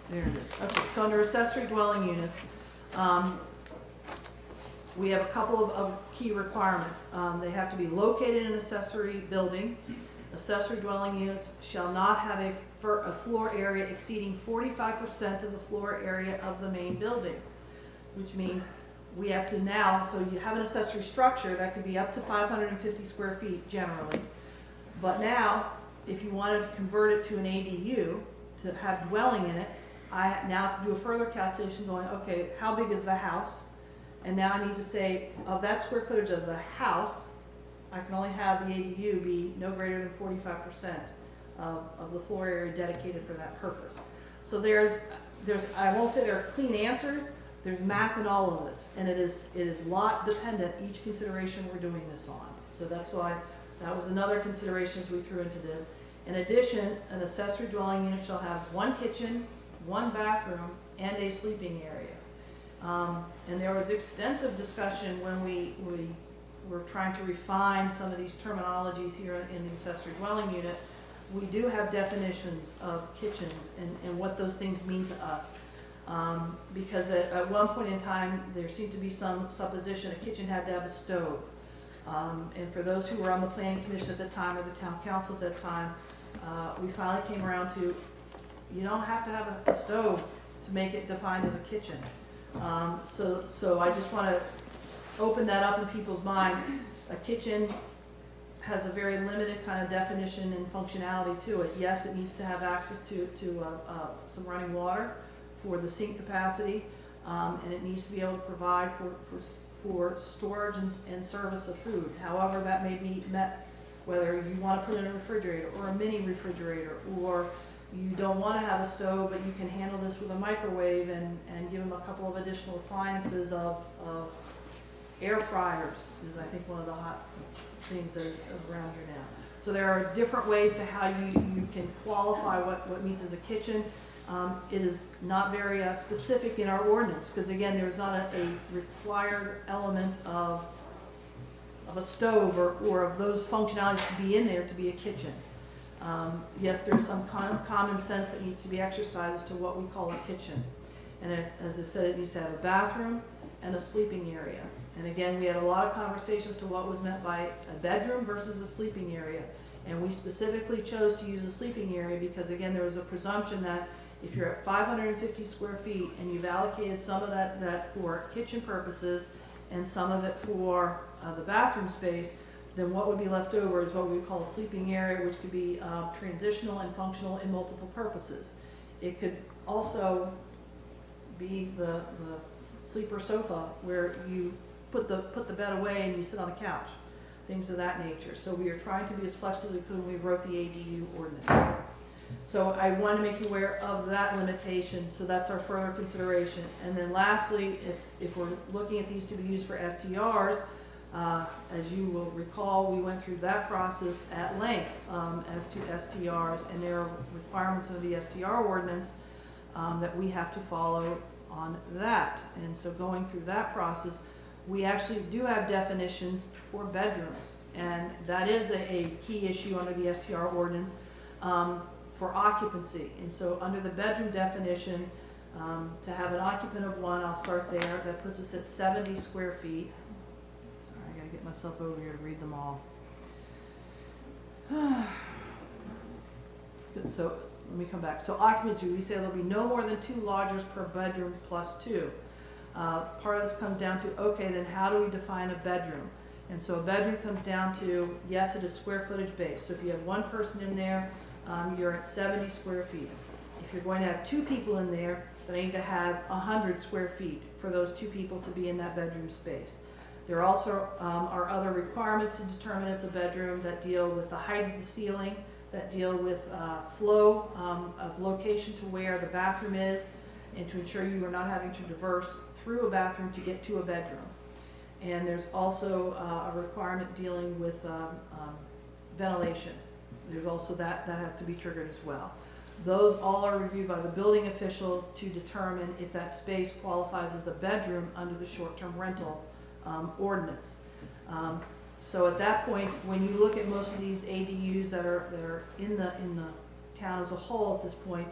There it is. Okay, so under accessory dwelling units, we have a couple of key requirements. They have to be located in an accessory building. Accessory dwelling units shall not have a floor area exceeding 45% of the floor area of the main building, which means we have to now, so you have an accessory structure that could be up to 550 square feet generally. But now, if you wanted to convert it to an ADU, to have dwelling in it, I now have to do a further calculation going, okay, how big is the house? And now I need to say, of that square footage of the house, I can only have the ADU be no greater than 45% of the floor area dedicated for that purpose. So there's, I won't say there are clean answers, there's math in all of this, and it is lot dependent, each consideration we're doing this on. So that's why, that was another consideration as we threw into this. In addition, an accessory dwelling unit shall have 1 kitchen, 1 bathroom, and a sleeping area. And there was extensive discussion when we were trying to refine some of these terminologies here in the accessory dwelling unit. We do have definitions of kitchens and what those things mean to us. Because at one point in time, there seemed to be some supposition a kitchen had to have a stove. And for those who were on the planning commission at the time or the town council at that time, we finally came around to, you don't have to have a stove to make it defined as a kitchen. So I just want to open that up in people's minds. A kitchen has a very limited kind of definition and functionality to it. Yes, it needs to have access to some running water for the sink capacity, and it needs to be able to provide for storage and service of food. However, that may be met, whether you want to put in a refrigerator or a mini refrigerator, or you don't want to have a stove, but you can handle this with a microwave and give them a couple of additional appliances of air fryers is, I think, one of the hot things that are around here now. So there are different ways to how you can qualify what means as a kitchen. It is not very specific in our ordinance, because again, there's not a required element of a stove or of those functionalities to be in there to be a kitchen. Yes, there's some common sense that needs to be exercised as to what we call a kitchen. And as I said, it needs to have a bathroom and a sleeping area. And again, we had a lot of conversations to what was meant by a bedroom versus a sleeping area. And we specifically chose to use a sleeping area because, again, there was a presumption that if you're at 550 square feet and you've allocated some of that for kitchen purposes and some of it for the bathroom space, then what would be left over is what we call a sleeping area, which could be transitional and functional in multiple purposes. It could also be the sleeper sofa where you put the bed away and you sit on the couch, things of that nature. So we are trying to be as flexible as we could when we wrote the ADU ordinance. So I want to make you aware of that limitation, so that's our further consideration. And then lastly, if we're looking at these to be used for STRs, as you will recall, we went through that process at length as to STRs, and there are requirements of the STR ordinance that we have to follow on that. And so going through that process, we actually do have definitions for bedrooms, and that is a key issue under the STR ordinance for occupancy. And so under the bedroom definition, to have an occupant of one, I'll start there, that puts us at 70 square feet. Sorry, I gotta get myself over here to read them all. Good, so let me come back. So occupancy, we say there'll be no more than 2 lodgers per bedroom plus 2. Part of this comes down to, okay, then how do we define a bedroom? And so a bedroom comes down to, yes, it is square footage based. So if you have one person in there, you're at 70 square feet. If you're going to have 2 people in there, then I need to have 100 square feet for those 2 people to be in that bedroom space. There also are other requirements to determine it's a bedroom that deal with the height of the ceiling, that deal with flow of location to where the bathroom is, and to ensure you are not having to traverse through a bathroom to get to a bedroom. And there's also a requirement dealing with ventilation. There's also that has to be triggered as well. Those all are reviewed by the building official to determine if that space qualifies as a bedroom under the short-term rental ordinance. So at that point, when you look at most of these ADUs that are in the town as a whole at this point,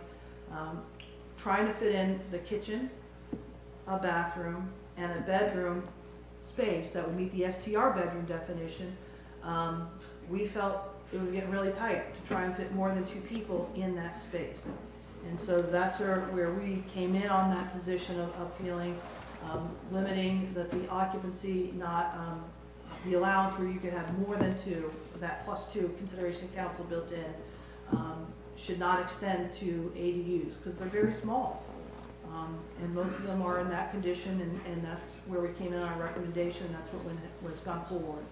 trying to fit in the kitchen, a bathroom, and a bedroom space that would meet the STR bedroom definition, we felt it was getting really tight to try and fit more than 2 people in that space. And so that's where we came in on that position of feeling limiting the occupancy, not the allowance where you could have more than 2, that plus 2 consideration council built in, should not extend to ADUs because they're very small. And most of them are in that condition, and that's where we came in on our recommendation. That's what was gone forward.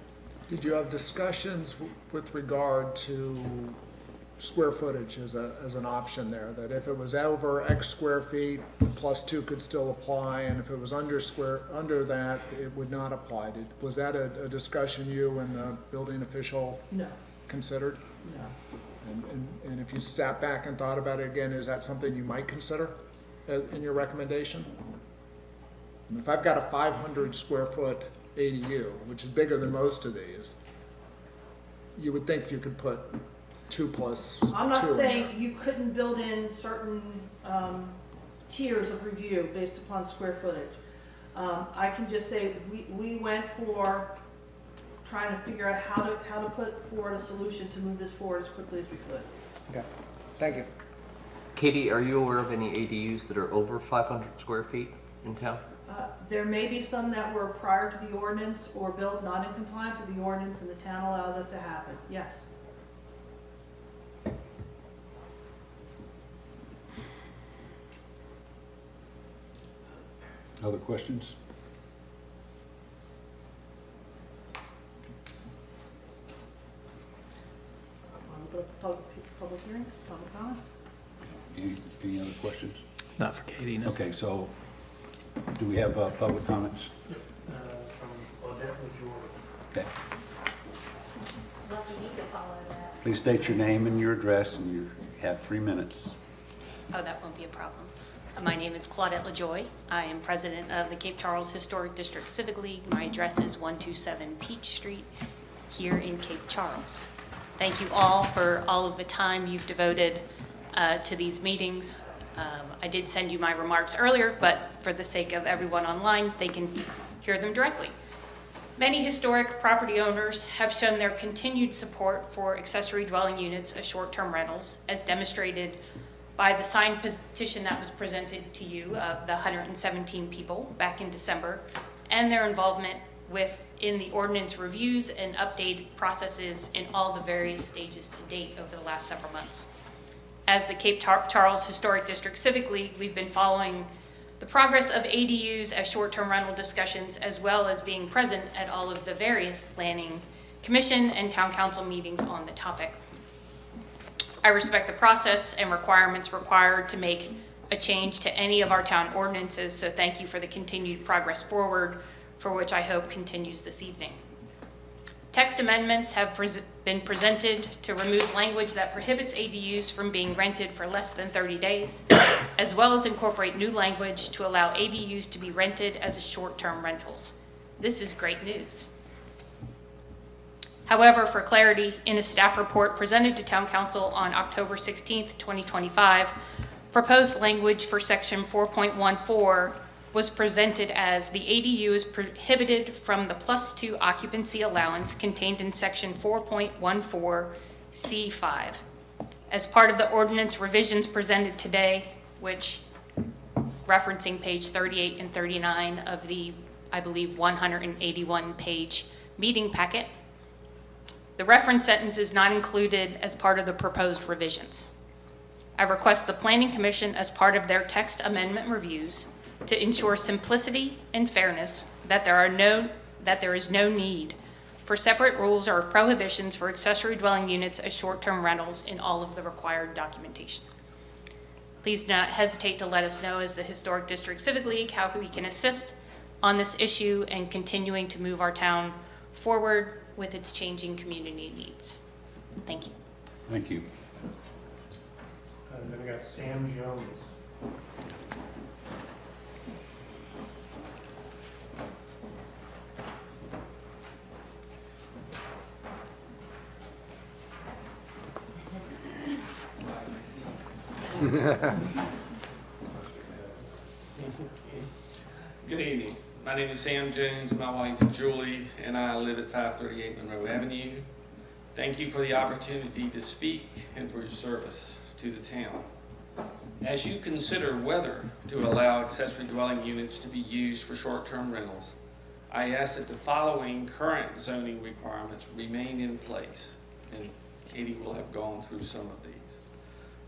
Did you have discussions with regard to square footage as an option there? That if it was over X square feet, plus 2 could still apply, and if it was under that, it would not apply. Was that a discussion you and the building official No, considered? no. And if you sat back and thought about it again, is that something you might consider in your recommendation? I mean, if I've got a 500 square foot ADU, which is bigger than most of these, you would think you could put 2 plus 2 I'm not in saying there. you couldn't build in certain tiers of review based upon square footage. I can just say we went for trying to figure out how to put forward a solution to move this forward as quickly as we could. Okay, thank you. Katie, are you aware of any ADUs that are over 500 square feet in town? There may be some that were prior to the ordinance or built not in compliance with the ordinance, and the town allowed that to happen, yes. Other questions? Public hearing, public comments? Any other questions? Not for Katie, no. Okay, so do we have public comments? From Claudette LaJoy. Okay. Lucky you to follow that. Please state your name and your address, and you have 3 minutes. Oh, that won't be a problem. My name is Claudette LaJoy. I am president of the Cape Charles Historic District Civic League. My address is 127 Peach Street here in Cape Charles. Thank you all for all of the time you've devoted to these meetings. I did send you my remarks earlier, but for the sake of everyone online, they can hear them directly. Many historic property owners have shown their continued support for accessory dwelling units as short-term rentals, as demonstrated by the signed petition that was presented to you of the 117 people back in December, and their involvement in the ordinance reviews and updated processes in all the various stages to date over the last several months. As the Cape Charles Historic District Civic League, we've been following the progress of ADUs as short-term rental discussions, as well as being present at all of the various planning commission and town council meetings on the topic. I respect the process and requirements required to make a change to any of our town ordinances, so thank you for the continued progress forward, for which I hope continues this evening. Text amendments have been presented to remove language that prohibits ADUs from being rented for less than 30 days, as well as incorporate new language to allow ADUs to be rented as short-term rentals. This is great news. However, for clarity, in a staff report presented to Town Council on October 16th, 2025, proposed language for Section 4.14 was presented as the ADU is prohibited from the +2 occupancy allowance contained in Section 4.14C5. As part of the ordinance revisions presented today, which referencing page 38 and 39 of the, I believe, 181-page meeting packet, the reference sentence is not included as part of the proposed revisions. I request the Planning Commission, as part of their text amendment reviews, to ensure simplicity and fairness, that there is no need for separate rules or prohibitions for accessory dwelling units as short-term rentals in all of the required documentation. Please do not hesitate to let us know as the Historic District Civic League how we can assist on this issue and continuing to move our town forward with its changing community needs. Thank you. Thank you. And then we got Sam Jones. Good evening. My name is Sam Jones, and my wife Julie, and I live at 538 Monroe Avenue. Thank you for the opportunity to speak and for your service to the town. As you consider whether to allow accessory dwelling units to be used for short-term rentals, I ask that the following current zoning requirements remain in place, and Katie will have gone through some of these.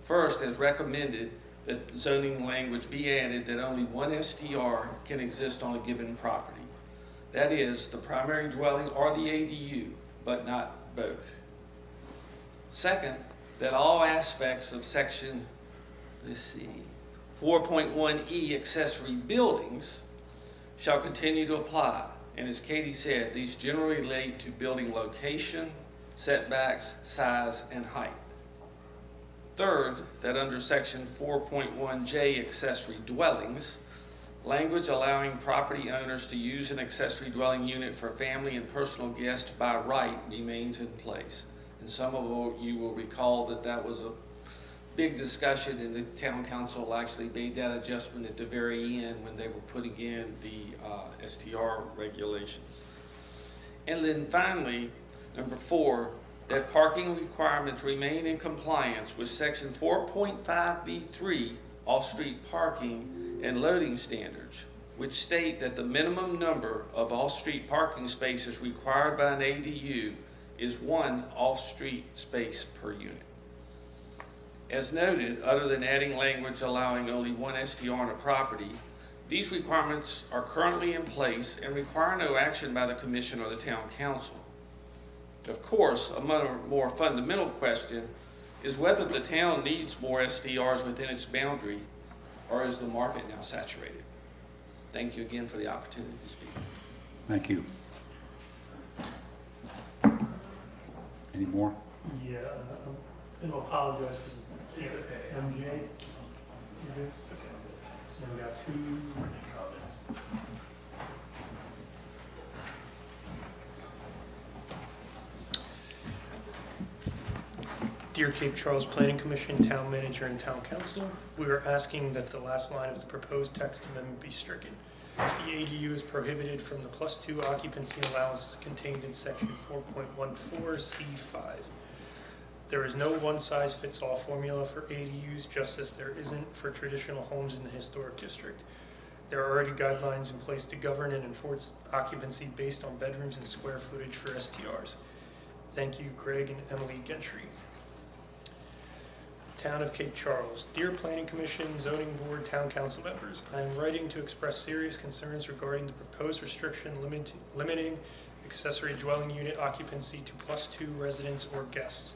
First, as recommended, that zoning language be added that only one STR can exist on a given property. That is, the primary dwelling or the ADU, but not both. Second, that all aspects of section, 4.1E accessory buildings shall continue to apply. And as Katie said, these generally relate to building location, setbacks, size, and height. Third, that under section 4.1J accessory dwellings, language allowing property owners to use an accessory dwelling unit for family and personal guests by right remains in place. And some of you will recall that that was a big discussion, and the town council actually made that adjustment at the very end when they were putting in the STR regulations. And then finally, number 4, that parking requirements remain in compliance with section 4.5B3 off-street parking and loading standards which state that the minimum number of off-street parking spaces required by an ADU is 1 off-street space per unit. As noted, other than adding language allowing only 1 STR on a property, these requirements are currently in place and require no action by the Commission or the Town Council. Of course, a more fundamental question is whether the town needs more STRs within its boundary, or is the market now saturated? Thank you again for the opportunity to speak. Thank you. Any more? Yeah, I'm gonna apologize because MJ. You good? Okay. So we got 2 written comments. Dear Cape Charles Planning Commission, Town Manager, and Town Council, we are asking that the last line of the proposed text amendment be stricken. The ADU is prohibited from the +2 occupancy allowance contained in section 4.14C5. There is no one-size-fits-all formula for ADUs, just as there isn't for traditional homes in the historic district. There are already guidelines in place to govern and enforce occupancy based on bedrooms and square footage for STRs. Thank you, Greg and Emily Gentry. Town of Cape Charles. Dear Planning Commission, Zoning Board, Town Council members, I am writing to express serious concerns regarding the proposed restriction limiting accessory dwelling unit occupancy to +2 residents or guests.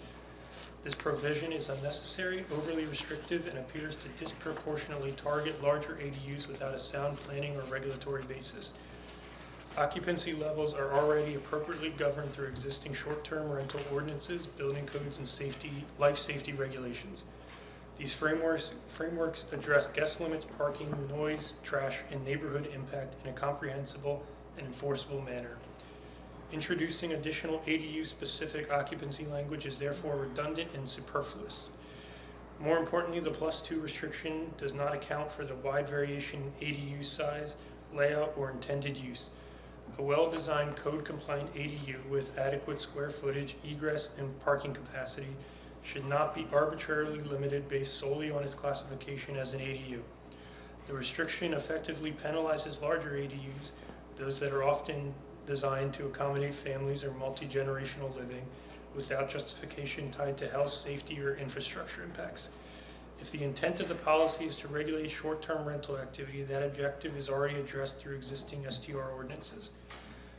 This provision is unnecessary, overly restrictive, and appears to disproportionately target larger ADUs without a sound planning or regulatory basis. Occupancy levels are already appropriately governed through existing short-term rental ordinances, building codes, and life safety regulations. These frameworks address guest limits, parking, noise, trash, and neighborhood impact in a comprehensible and enforceable manner. Introducing additional ADU-specific occupancy language is therefore redundant and superfluous. More importantly, the +2 restriction does not account for the wide variation in ADU size, layout, or intended use. A well-designed code-compliant ADU with adequate square footage, egress, and parking capacity should not be arbitrarily limited based solely on its classification as an ADU. The restriction effectively penalizes larger ADUs, those that are often designed to accommodate families or multi-generational living, without justification tied to health, safety, or infrastructure impacts. If the intent of the policy is to regulate short-term rental activity, that objective is already addressed through existing STR ordinances.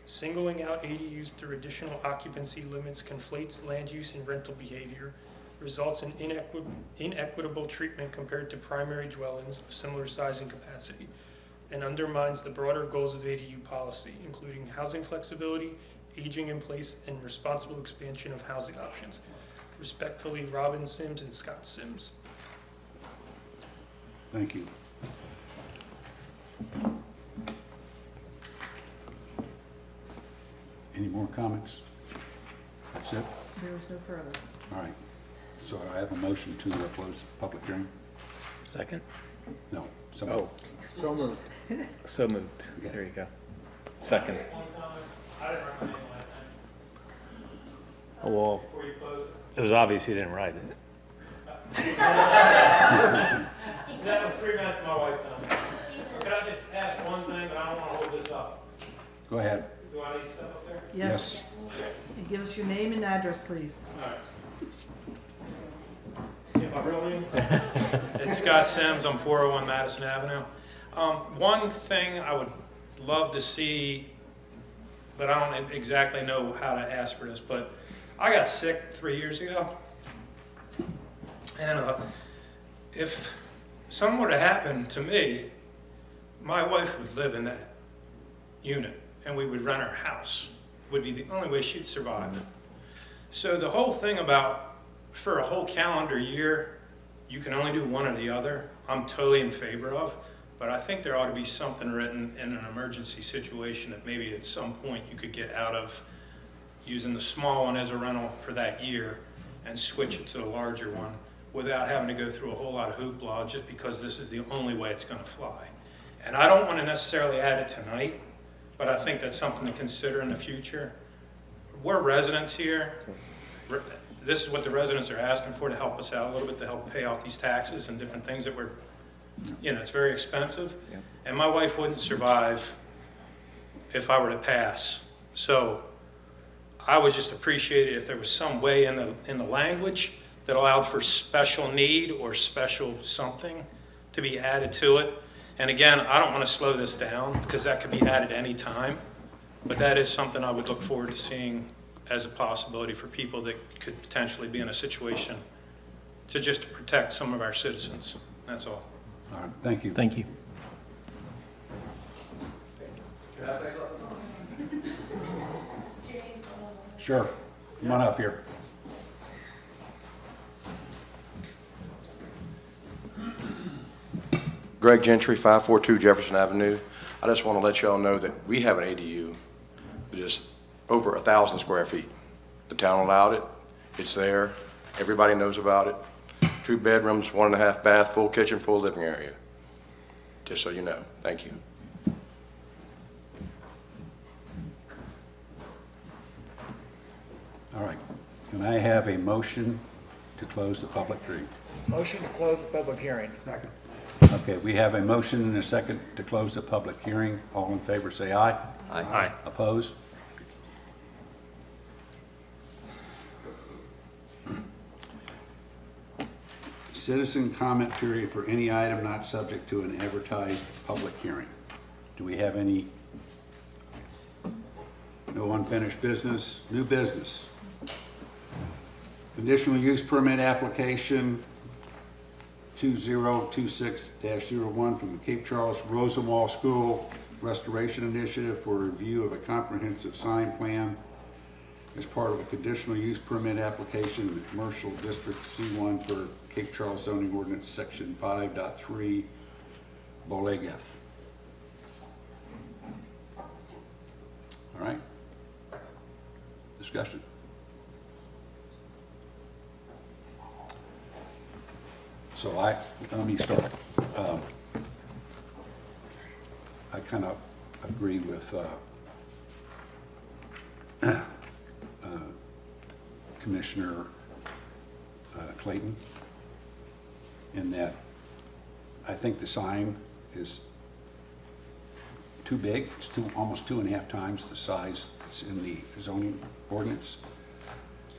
Singling out ADUs through additional occupancy limits conflates land use and rental behavior, results in inequitable treatment compared to primary dwellings of similar size and capacity, and undermines the broader goals of ADU policy, including housing flexibility, aging in place, and responsible expansion of housing options. Respectfully, Robin Sims and Scott Sims. Thank you. Any more comments? That's it? There is no further. All right. So I have a motion to close the public hearing? Second? No. Oh, So moved. so moved. There you go. Second. Oh, well, it was obvious you didn't write it. That was 3 minutes of my wife's time. Can I just ask one thing, but I don't want to hold this up? Go ahead. Do I need to step up there? Yes. And give us your name and address, please. All right. Yeah, my real name? It's Scott Sims. I'm 401 Madison Avenue. One thing I would love to see, but I don't exactly know how to ask for this, but I got sick 3 years ago. And if something were to happen to me, my wife would live in that unit and we would rent our house. Would be the only way she'd survive. So the whole thing about for a whole calendar year, you can only do one or the other, I'm totally in favor of, but I think there ought to be something written in an emergency situation that maybe at some point you could get out of using the small one as a rental for that year and switch it to the larger one without having to go through a whole lot of hoopla just because this is the only way it's going to fly. And I don't want to necessarily add it tonight, but I think that's something to consider in the future. We're residents here. This is what the residents are asking for to help us out a little bit, to help pay off these taxes and different things that we're, you know, it's very expensive. Yeah. and my wife wouldn't survive if I were to pass. So I would just appreciate it if there was some way in the language that allowed for special need or special something to be added to it. And again, I don't want to slow this down because that could be added any time, but that is something I would look forward to seeing as a possibility for people that could potentially be in a situation to just protect some of our citizens. That's all. All right, thank you. Thank you. Sure. Come on up here. Greg Gentry, 542 Jefferson Avenue. I just want to let y'all know that we have an ADU that is over 1,000 square feet. The town allowed it. It's there. Everybody knows about it. 2 bedrooms, 1.5 bath, full kitchen, full living area. Just so you know. Thank you. All right. Can I have a motion to close the public hearing? Motion to close the public hearing. Second. Okay, we have a motion and a second to close the public hearing. All in favor, say aye. Aye. Opposed? Citizen comment period for any item not subject to an advertised public hearing. Do we have any? No unfinished business? New business? Conditional use permit application 2026-01 from the Cape Charles Rosenwald School Restoration Initiative for review of a comprehensive sign plan as part of a conditional use permit application in the Commercial District C1 for Cape Charles zoning ordinance section 5.3 Boleg F. All right. Discussion. So let me start. I kind of agree with Commissioner Clayton in that I think the sign is too big. It's almost 2.5 times the size that's in the zoning ordinance.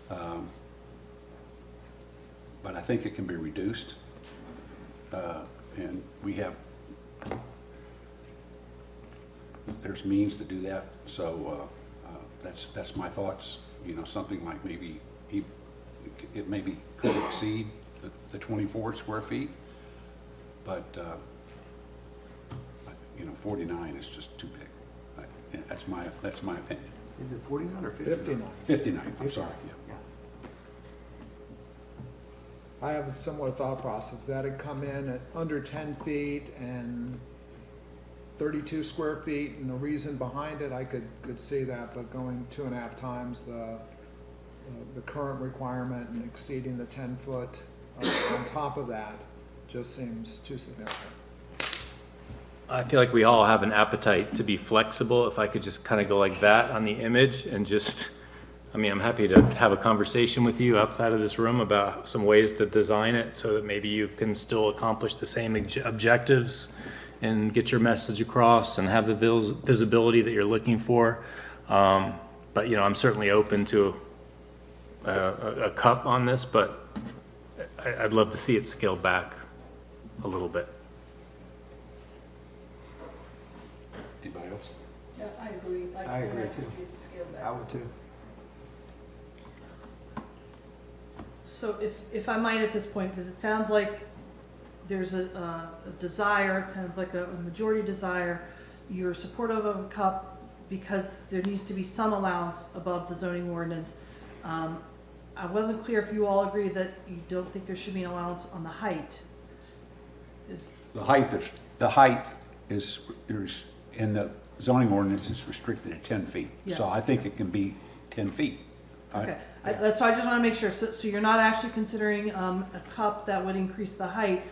But I think it can be reduced. And there's means to do that. So that's my thoughts. You know, something like maybe it maybe could exceed the 24 square feet, but 49 is just too big. That's my opinion. Is it 49 or 59? 59. I'm sorry. Yeah. I have a similar thought process. That'd come in at under 10 feet and 32 square feet, and the reason behind it, I could see that, but going 2.5 times the current requirement and exceeding the 10 foot on top of that just seems too significant. I feel like we all have an appetite to be flexible. If I could just kind of go like that on the image and just, I mean, I'm happy to have a conversation with you outside of this room about some ways to design it so that maybe you can still accomplish the same objectives and get your message across and have the visibility that you're looking for. But, I'm certainly open to a cup on this, but I'd love to see it scaled back a little bit. Anybody else? Yeah, I agree. I agree, like to too. see it scaled back. I would too. So if I might at this point, because it sounds like there's a desire, it sounds like a majority desire, you're supportive of a cup because there needs to be some allowance above the zoning ordinance. I wasn't clear if you all agree that you don't think there should be an allowance on the height. The height is in the zoning ordinance is restricted at 10 feet. So Yes. I think it can be 10 feet. Okay, so I just want to make sure, so you're not actually considering a cup that would increase the height,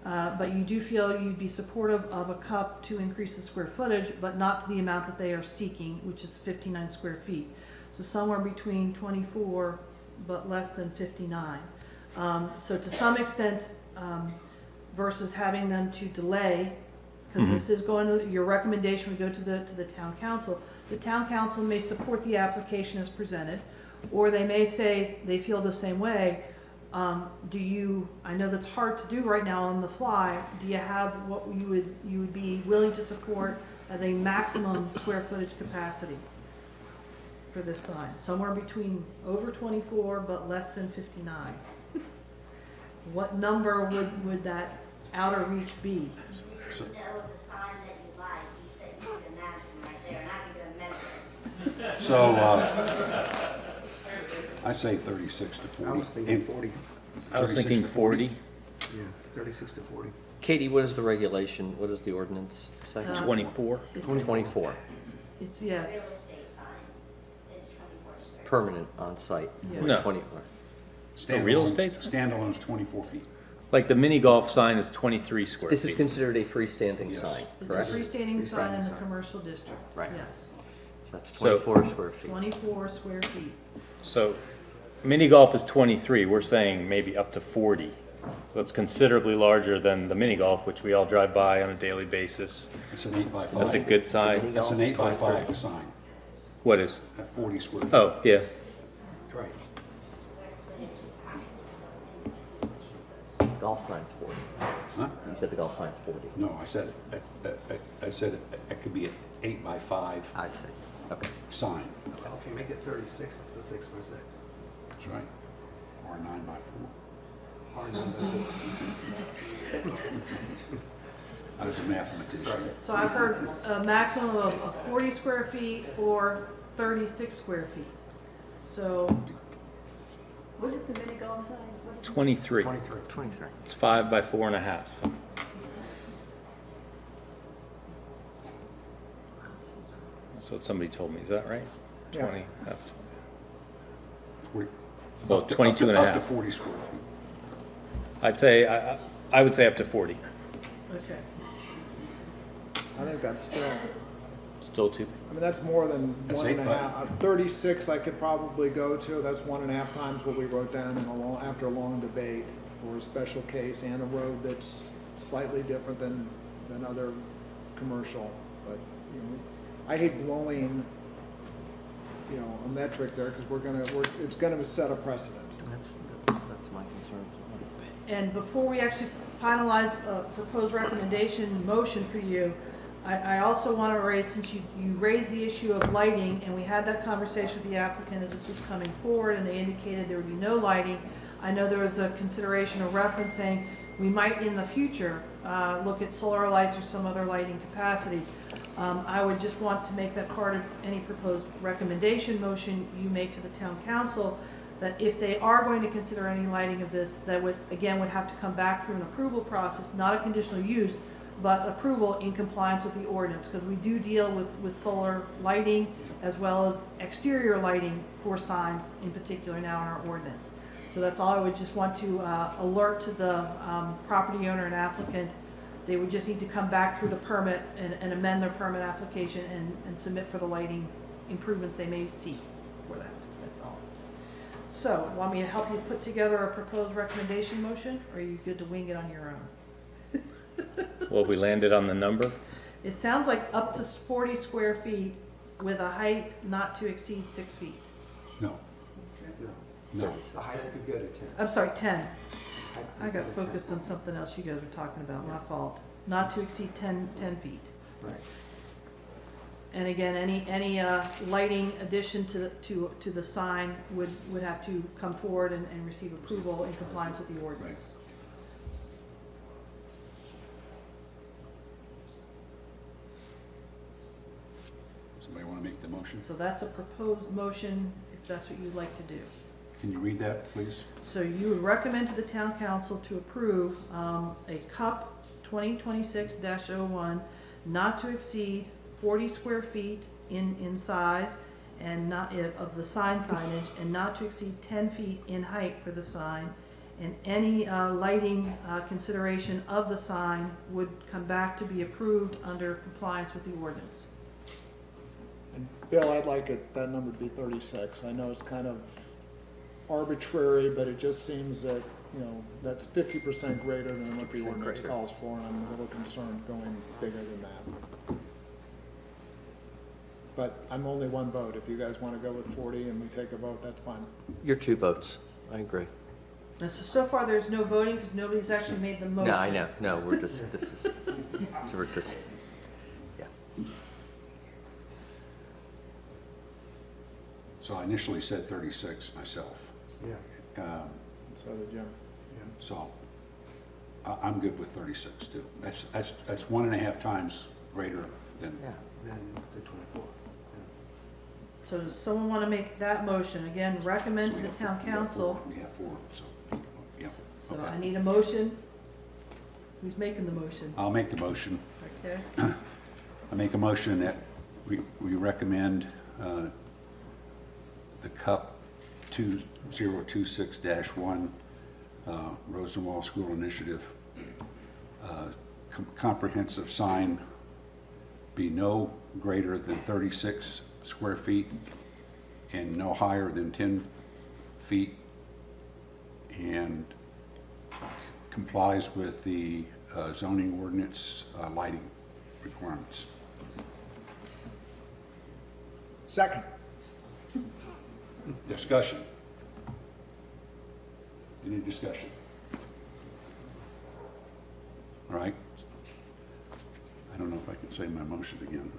but you do feel you'd be supportive of a cup to increase the square footage, but not to the amount that they are seeking, which is 59 square feet. So somewhere between 24, but less than 59. So to some extent, versus having them to delay because this is going to, your recommendation would go to the town council. The town council may support the application as presented, or they may say they feel the same way. Do you, I know that's hard to do right now on the fly, do you have what you would be willing to support as a maximum square footage capacity for this sign? Somewhere between over 24 but less than 59. What number would that outer reach be? You know the sign that you like, that you can imagine, when I say, or not even gonna measure. So, I'd say 36 to 40. I was thinking 40. I was 36 thinking to 40. Yeah, 36 to 40. Katie, what is the regulation, what does the ordinance say? 24. It's- 24, It's, yeah, Real estate sign is 24 square. permanent on site. Yeah. No. 24. A real estate sign? Standalone's 24 feet. Like the mini golf sign is 23 square This is feet. considered a freestanding Yes. sign, it's a correct? freestanding sign in the sign. commercial district. Right. Yes, So that's So- 24 square feet. 24 square feet. So mini golf is 23, we're saying maybe up to 40. That's considerably larger than the mini golf, which we all drive by on a daily basis. It's an 8 by 5. That's a good size. That's an 8 by 5 sign, What is? at 40 square feet. Oh, yeah. Right. Square footage is actually what's in. Golf sign's 40. Huh? You said the golf sign's 40. No, I said it could be an 8 by 5 I see. Okay. sign. Well, if you make it 36, it's a 6 by 6. That's right. Or a 9 by 4. Or not. I was a mathematician. So I've heard a maximum of 40 square feet or 36 square feet. So, What is the mini golf sign? What- 23. 23. 23. It's 5 by 4.5. That's what somebody told me, is that right? Yeah. 20. 40 Well, up to- 22 and a Up to half. 40 square feet. I'd say, I would say up to 40. okay. I think that's still, Still too. I mean, that's more than That's one and a 8 by- half. 36 I could probably go to, that's 1.5 times what we wrote down after a long debate for a special case and a road that's slightly different than other commercial. But, you know, I hate blowing, you know, a metric there, because it's gonna set a precedent. That's my concern. And before we actually finalize a proposed recommendation motion for you, I also want to raise, since you raised the issue of lighting, and we had that conversation with the applicant as this was coming forward, and they indicated there would be no lighting. I know there was a consideration of referencing, we might in the future look at solar lights or some other lighting capacity. I would just want to make that part of any proposed recommendation motion you make to the town council, that if they are going to consider any lighting of this, that would have to come back through an approval process, not a conditional use, but approval in compliance with the ordinance, because we do deal with solar lighting as well as exterior lighting for signs in particular now in our ordinance. So that's all I would just want to alert to the property owner and applicant. They would just need to come back through the permit and amend their permit application and submit for the lighting improvements they may seek for that. That's all. So, want me to help you put together a proposed recommendation motion, or are you good to wing it on your own? Well, we landed on the number. It sounds like up to 40 square feet with a height not to exceed 6 feet. No, No, no. the height could go to 10. I'm sorry, 10. Height I could got go to 10. focused on something else you guys were talking about, my fault. Not to exceed 10 feet. Right. And again, any lighting addition to the sign would have to come forward and receive approval in compliance with the ordinance. Somebody want to make the motion? So that's a proposed motion, if that's what you'd like to do. Can you read that, please? So you would recommend to the town council to approve a CUP 2026-01 not to exceed 40 square feet in size and not of the sign signage, and not to exceed 10 feet in height for the sign. And any lighting consideration of the sign would come back to be approved under compliance with the ordinance. And Bill, I'd like that number to be 36. I know it's kind of arbitrary, but it just seems that you know, that's 50% greater than what the 50% ordinance greater. calls for, and I'm a little concerned going bigger than that. But I'm only one vote. If you guys want to go with 40 and we take a vote, that's fine. Your 2 votes. I agree. And so far, there's no voting because nobody's actually made the motion. No, I know. No, we're just, this is, so we're just, yeah. So I initially said 36 myself. Yeah. So did Jim. So I'm good with 36 too. That's 1.5 times greater than, Yeah, then the 24. So does someone want to make that motion? Again, recommend to the town council. we have 4, so, yeah. So Okay. I need a motion. Who's making the motion? I'll make the motion. Okay. I make a motion that we recommend the CUP 2026-1 Rosenwald School Initiative comprehensive sign be no greater than 36 square feet and no higher than 10 feet and complies with the zoning ordinance lighting requirements. Second. Discussion. Any discussion? All right. I don't know if I can say my motion again.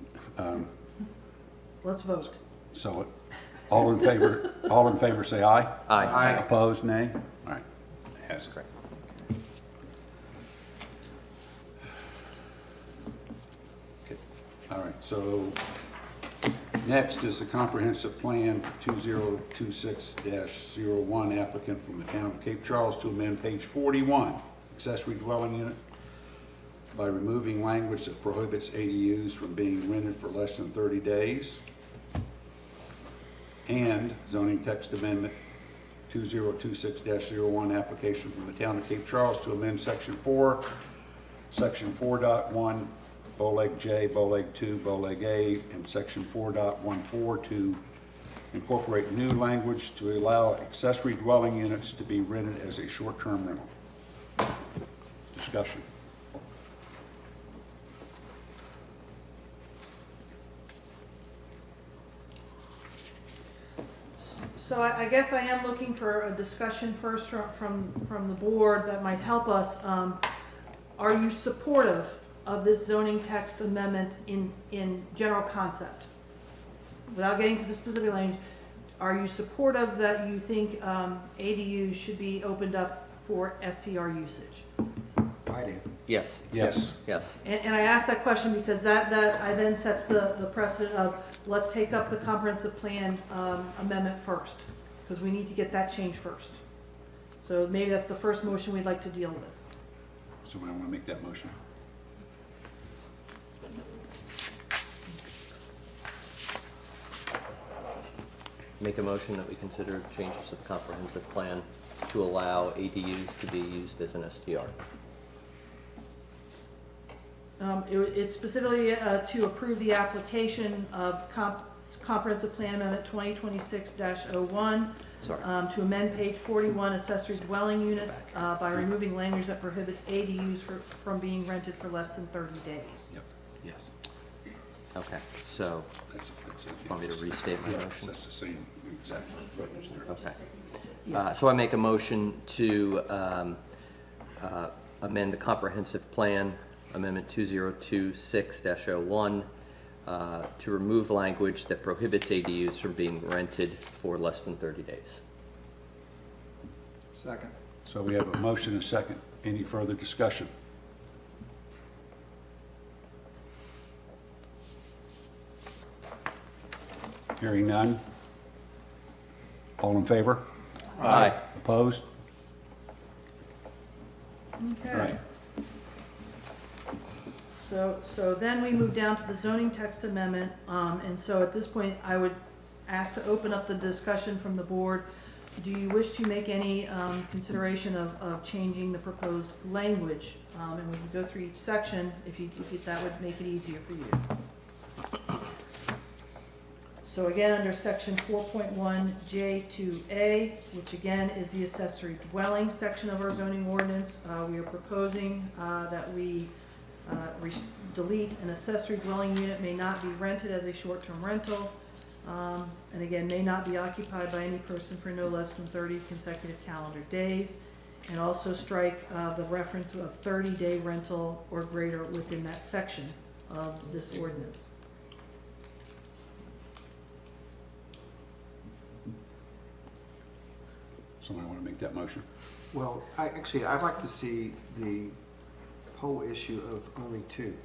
Let's vote. So, all in favor say aye. Aye. Opposed, nay? All right. Has it. Correct. Okay. All right, so next is the comprehensive plan 2026-01 applicant from the town of Cape Charles to amend page 41, accessory dwelling unit, by removing language that prohibits ADUs from being rented for less than 30 days. And zoning text amendment 2026-01 application from the town of Cape Charles to amend section 4, section 4.1, Boleg J, Boleg 2, Boleg A, and section 4.14 to incorporate new language to allow accessory dwelling units to be rented as a short-term rental. Discussion. So I guess I am looking for a discussion first from the board that might help us. Are you supportive of this zoning text amendment in general concept? Without getting to the specific language, are you supportive that you think ADUs should be opened up for STR usage? I do. Yes. Yes. Yes. And I ask that question because that I then sets the precedent of, let's take up the comprehensive plan amendment first, because we need to get that change first. So maybe that's the first motion we'd like to deal with. So we want to make that motion. Make a motion that we consider changes to the comprehensive plan to allow ADUs to be used as an STR. It's specifically to approve the application of comprehensive plan amendment 2026-01 Sorry. to amend page 41 accessory dwelling units by removing language that prohibits ADUs from being rented for less than 30 days. Yep. Yes. Okay, so, That's it. want me to restate my Yeah, motion? that's the same exact language there. okay. So I make a motion to amend the comprehensive plan, amendment 2026-01, to remove language that prohibits ADUs from being rented for less than 30 days. Second. So we have a motion and a second. Any further discussion? Hearing none. All in favor? Aye. Opposed? Okay. All right. So then we move down to the zoning text amendment, and so at this point, I would ask to open up the discussion from the board. Do you wish to make any consideration of changing the proposed language? And we can go through each section if that would make it easier for you. So again, under section 4.1J2A, which again is the accessory dwelling section of our zoning ordinance, we are proposing that we delete an accessory dwelling unit may not be rented as a short-term rental, and again, may not be occupied by any person for no less than 30 consecutive calendar days, and also strike the reference of 30-day rental or greater within that section of this ordinance. Somebody want to make that motion? Well, I'd like to see the whole issue of only two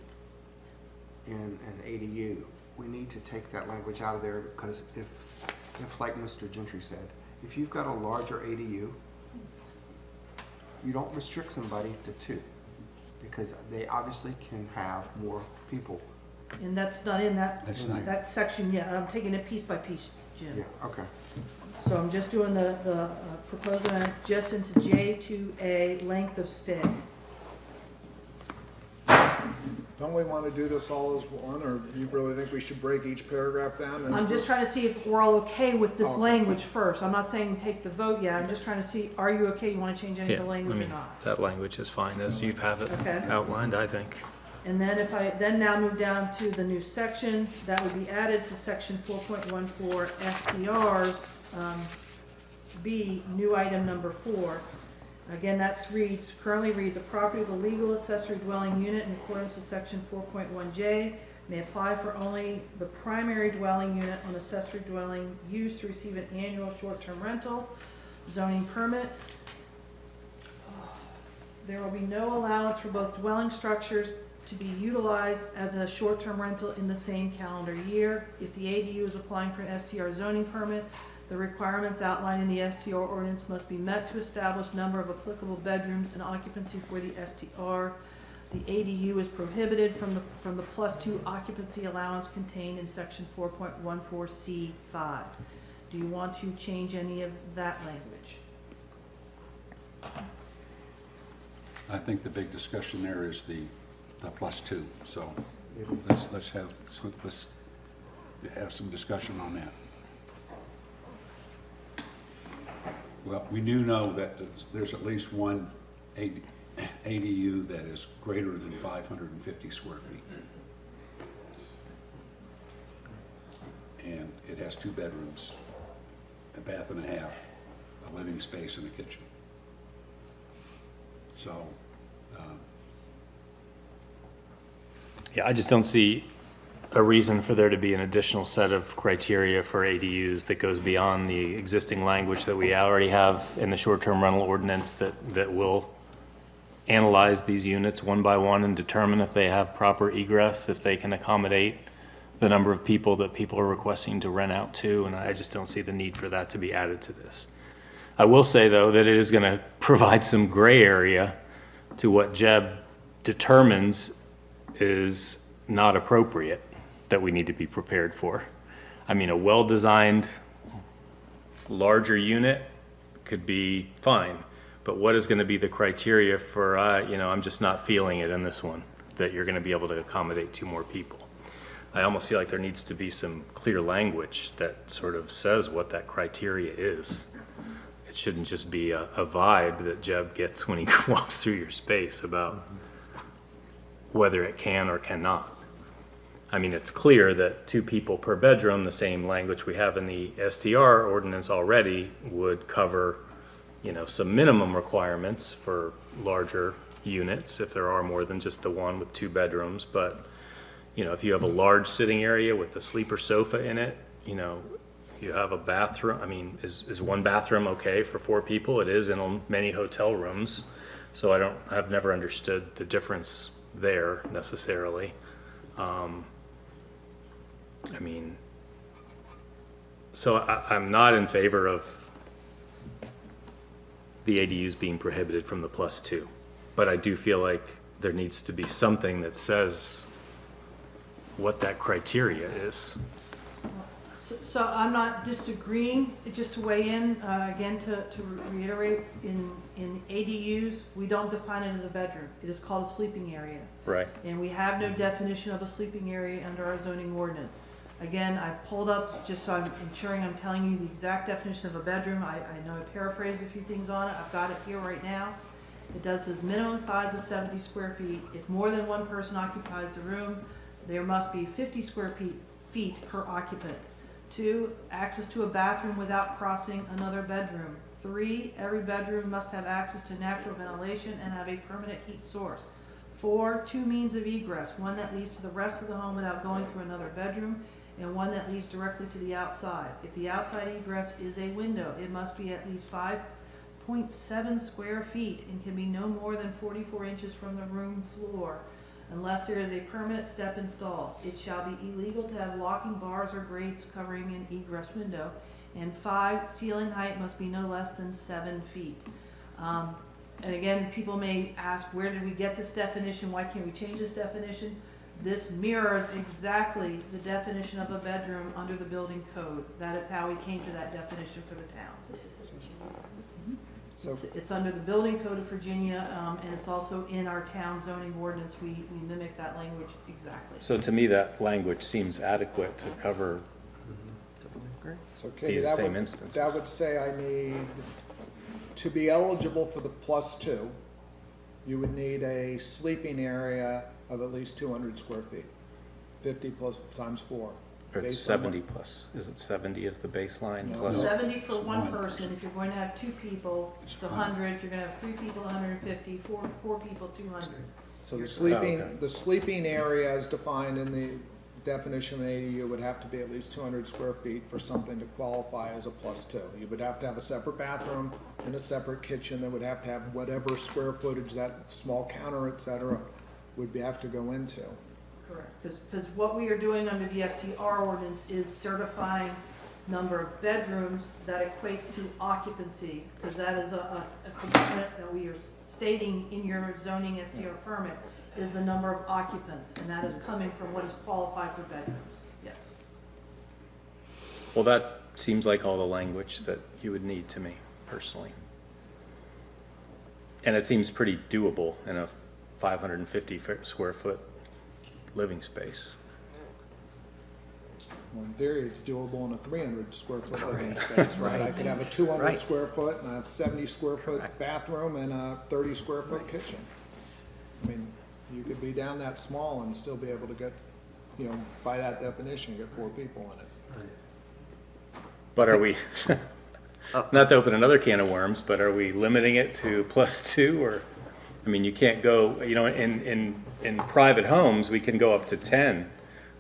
in an ADU. We need to take that language out of there because if like Mr. Gentry said, if you've got a larger ADU, you don't restrict somebody to two because they obviously can have more people. And that's not in That's not- that section yet. I'm taking it piece by piece, Jim. Yeah, okay. So I'm just doing the proposed amendment just into J2A, length of stay. Don't we want to do this all as one, or do you really think we should break each paragraph down? I'm just trying to see if we're all okay with this Okay. language first. I'm not saying take the vote yet. I'm just trying to see, are you okay? You want to change any Yeah, of the I language or mean, not? that language is fine as you have it Okay. outlined, I think. And then if I then now move down to the new section, that would be added to section 4.14 STRs, B, new item number 4. Again, currently reads, a property with a legal accessory dwelling unit in accordance with section 4.1J may apply for only the primary dwelling unit on accessory dwelling used to receive an annual short-term rental zoning permit. There will be no allowance for both dwelling structures to be utilized as a short-term rental in the same calendar year. If the ADU is applying for an STR zoning permit, the requirements outlined in the STR ordinance must be met to establish number of applicable bedrooms and occupancy for the STR. The ADU is prohibited from the +2 occupancy allowance contained in section 4.14C5. Do you want to change any of that language? I think the big discussion there is the +2, so let's have some discussion on that. Well, we do know that there's at least one ADU that is greater than 550 square feet. And it has 2 bedrooms, a bath and a half, a living space and a kitchen. So, Yeah, I just don't see a reason for there to be an additional set of criteria for ADUs that goes beyond the existing language that we already have in the short-term rental ordinance that will analyze these units one by one and determine if they have proper egress, if they can accommodate the number of people that people are requesting to rent out to, and I just don't see the need for that to be added to this. I will say, though, that it is going to provide some gray area to what Jeb determines is not appropriate that we need to be prepared for. I mean, a well-designed, larger unit could be fine, but what is going to be the criteria for, I'm just not feeling it in this one, that you're going to be able to accommodate 2 more people. I almost feel like there needs to be some clear language that sort of says what that criteria is. It shouldn't just be a vibe that Jeb gets when he walks through your space about whether it can or cannot. I mean, it's clear that 2 people per bedroom, the same language we have in the STR ordinance already, would cover, some minimum requirements for larger units if there are more than just the one with 2 bedrooms. But, if you have a large sitting area with a sleeper sofa in it, you have a bathroom. I mean, is 1 bathroom okay for 4 people? It is in many hotel rooms. So I've never understood the difference there necessarily. I'm not in favor of the ADUs being prohibited from the +2, but I do feel like there needs to be something that says what that criteria is. So I'm not disagreeing, just to weigh in, again, to reiterate, in ADUs, we don't define it as a bedroom. It is called a sleeping area. Right. And we have no definition of a sleeping area under our zoning ordinance. Again, I pulled up, just so I'm ensuring I'm telling you the exact definition of a bedroom. I know I paraphrased a few things on it. I've got it here right now. It does says minimum size of 70 square feet. If more than one person occupies the room, there must be 50 square feet per occupant. 2, access to a bathroom without crossing another bedroom. 3, every bedroom must have access to natural ventilation and have a permanent heat source. 4, 2 means of egress, one that leads to the rest of the home without going through another bedroom, and one that leads directly to the outside. If the outside egress is a window, it must be at least 5.7 square feet and can be no more than 44 inches from the room floor, unless there is a permanent step installed. It shall be illegal to have locking bars or grates covering an egress window. And 5, ceiling height must be no less than 7 feet. And again, people may ask, where did we get this definition? Why can't we change this definition? This mirrors exactly the definition of a bedroom under the building code. That is how we came to that definition for the town. This is So, It's under the building code of Virginia, and it's also in our town zoning ordinance. We mimic that language exactly. So to me, that language seems adequate to cover so Katie, these that same would, instances. that would say I need, to be eligible for the +2, you would need a sleeping area of at least 200 square feet, 50 plus times 4. Or it's based on 70 plus. Is it 70 as the baseline No. plus? 70 for It's one one person. If you're going to have 2 people, it's 100. If you're going to have 3 people, 150. Four people, 200. So okay. the sleeping area as defined in the definition of an ADU would have to be at least 200 square feet for something to qualify as a +2. You would have to have a separate bathroom and a separate kitchen that would have to have whatever square footage, that small counter, et cetera, would have to go into. Correct. Because what we are doing under the STR ordinance is certifying number of bedrooms that equates to occupancy, because that is a component that we are stating in your zoning STR permit is the number of occupants, and that is coming from what is qualified for bedrooms. Yes. Well, that seems like all the language that you would need to me, personally. And it seems pretty doable in a 550 square foot living space. Well, in theory, it's doable in a 300 square foot living space, right? I could have a 200 Right. square foot and a 70 square foot Correct. bathroom and a 30 square foot kitchen. I mean, you could be down that small and still be able to get, you know, by that definition, get 4 people in it. But are we, not to open another can of worms, but are we limiting it to +2 or? I mean, you can't go, you know, in private homes, we can go up to 10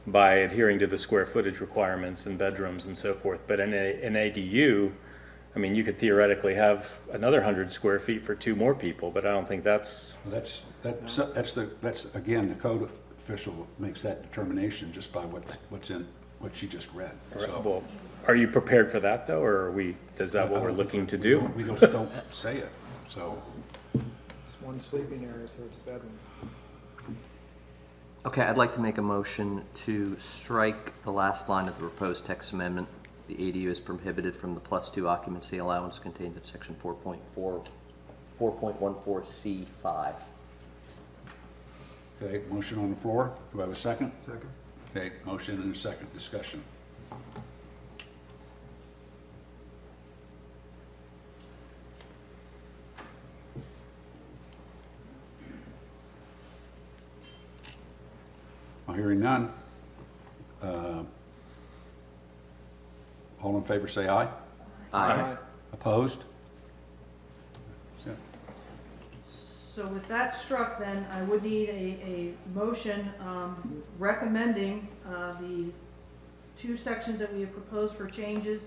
by adhering to the square footage requirements and bedrooms and so forth. But in an ADU, I mean, you could theoretically have another 100 square feet for 2 more people, but I don't think that's, That's again, the code official makes that determination just by what's in, what she just read. So, well, are you prepared for that though, or are we, is that what we're looking to do? We just don't say it, so. It's one sleeping area, so it's a bedroom. Okay, I'd like to make a motion to strike the last line of the proposed text amendment. The ADU is prohibited from the +2 occupancy allowance contained in section 4.14C5. Okay, motion on the floor. Do I have a second? Second. Okay, motion and a second. Discussion. Well, hearing none. All in favor say aye. Aye. Opposed? So with that struck, then, I would need a motion recommending the 2 sections that we have proposed for changes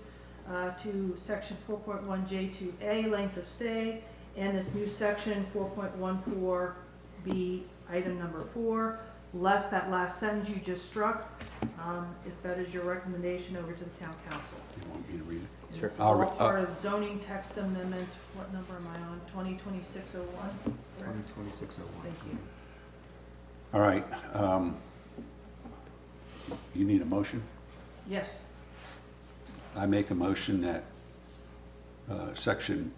to section 4.1J2A, length of stay, and this new section 4.14B, item number 4, less that last sentence you just struck, if that is your recommendation over to the town council. Do you want me to read it? And Sure. This is all part of zoning text amendment, what number am I on, 202601? 202601. Thank you. All right. You need a motion? Yes. I make a motion that section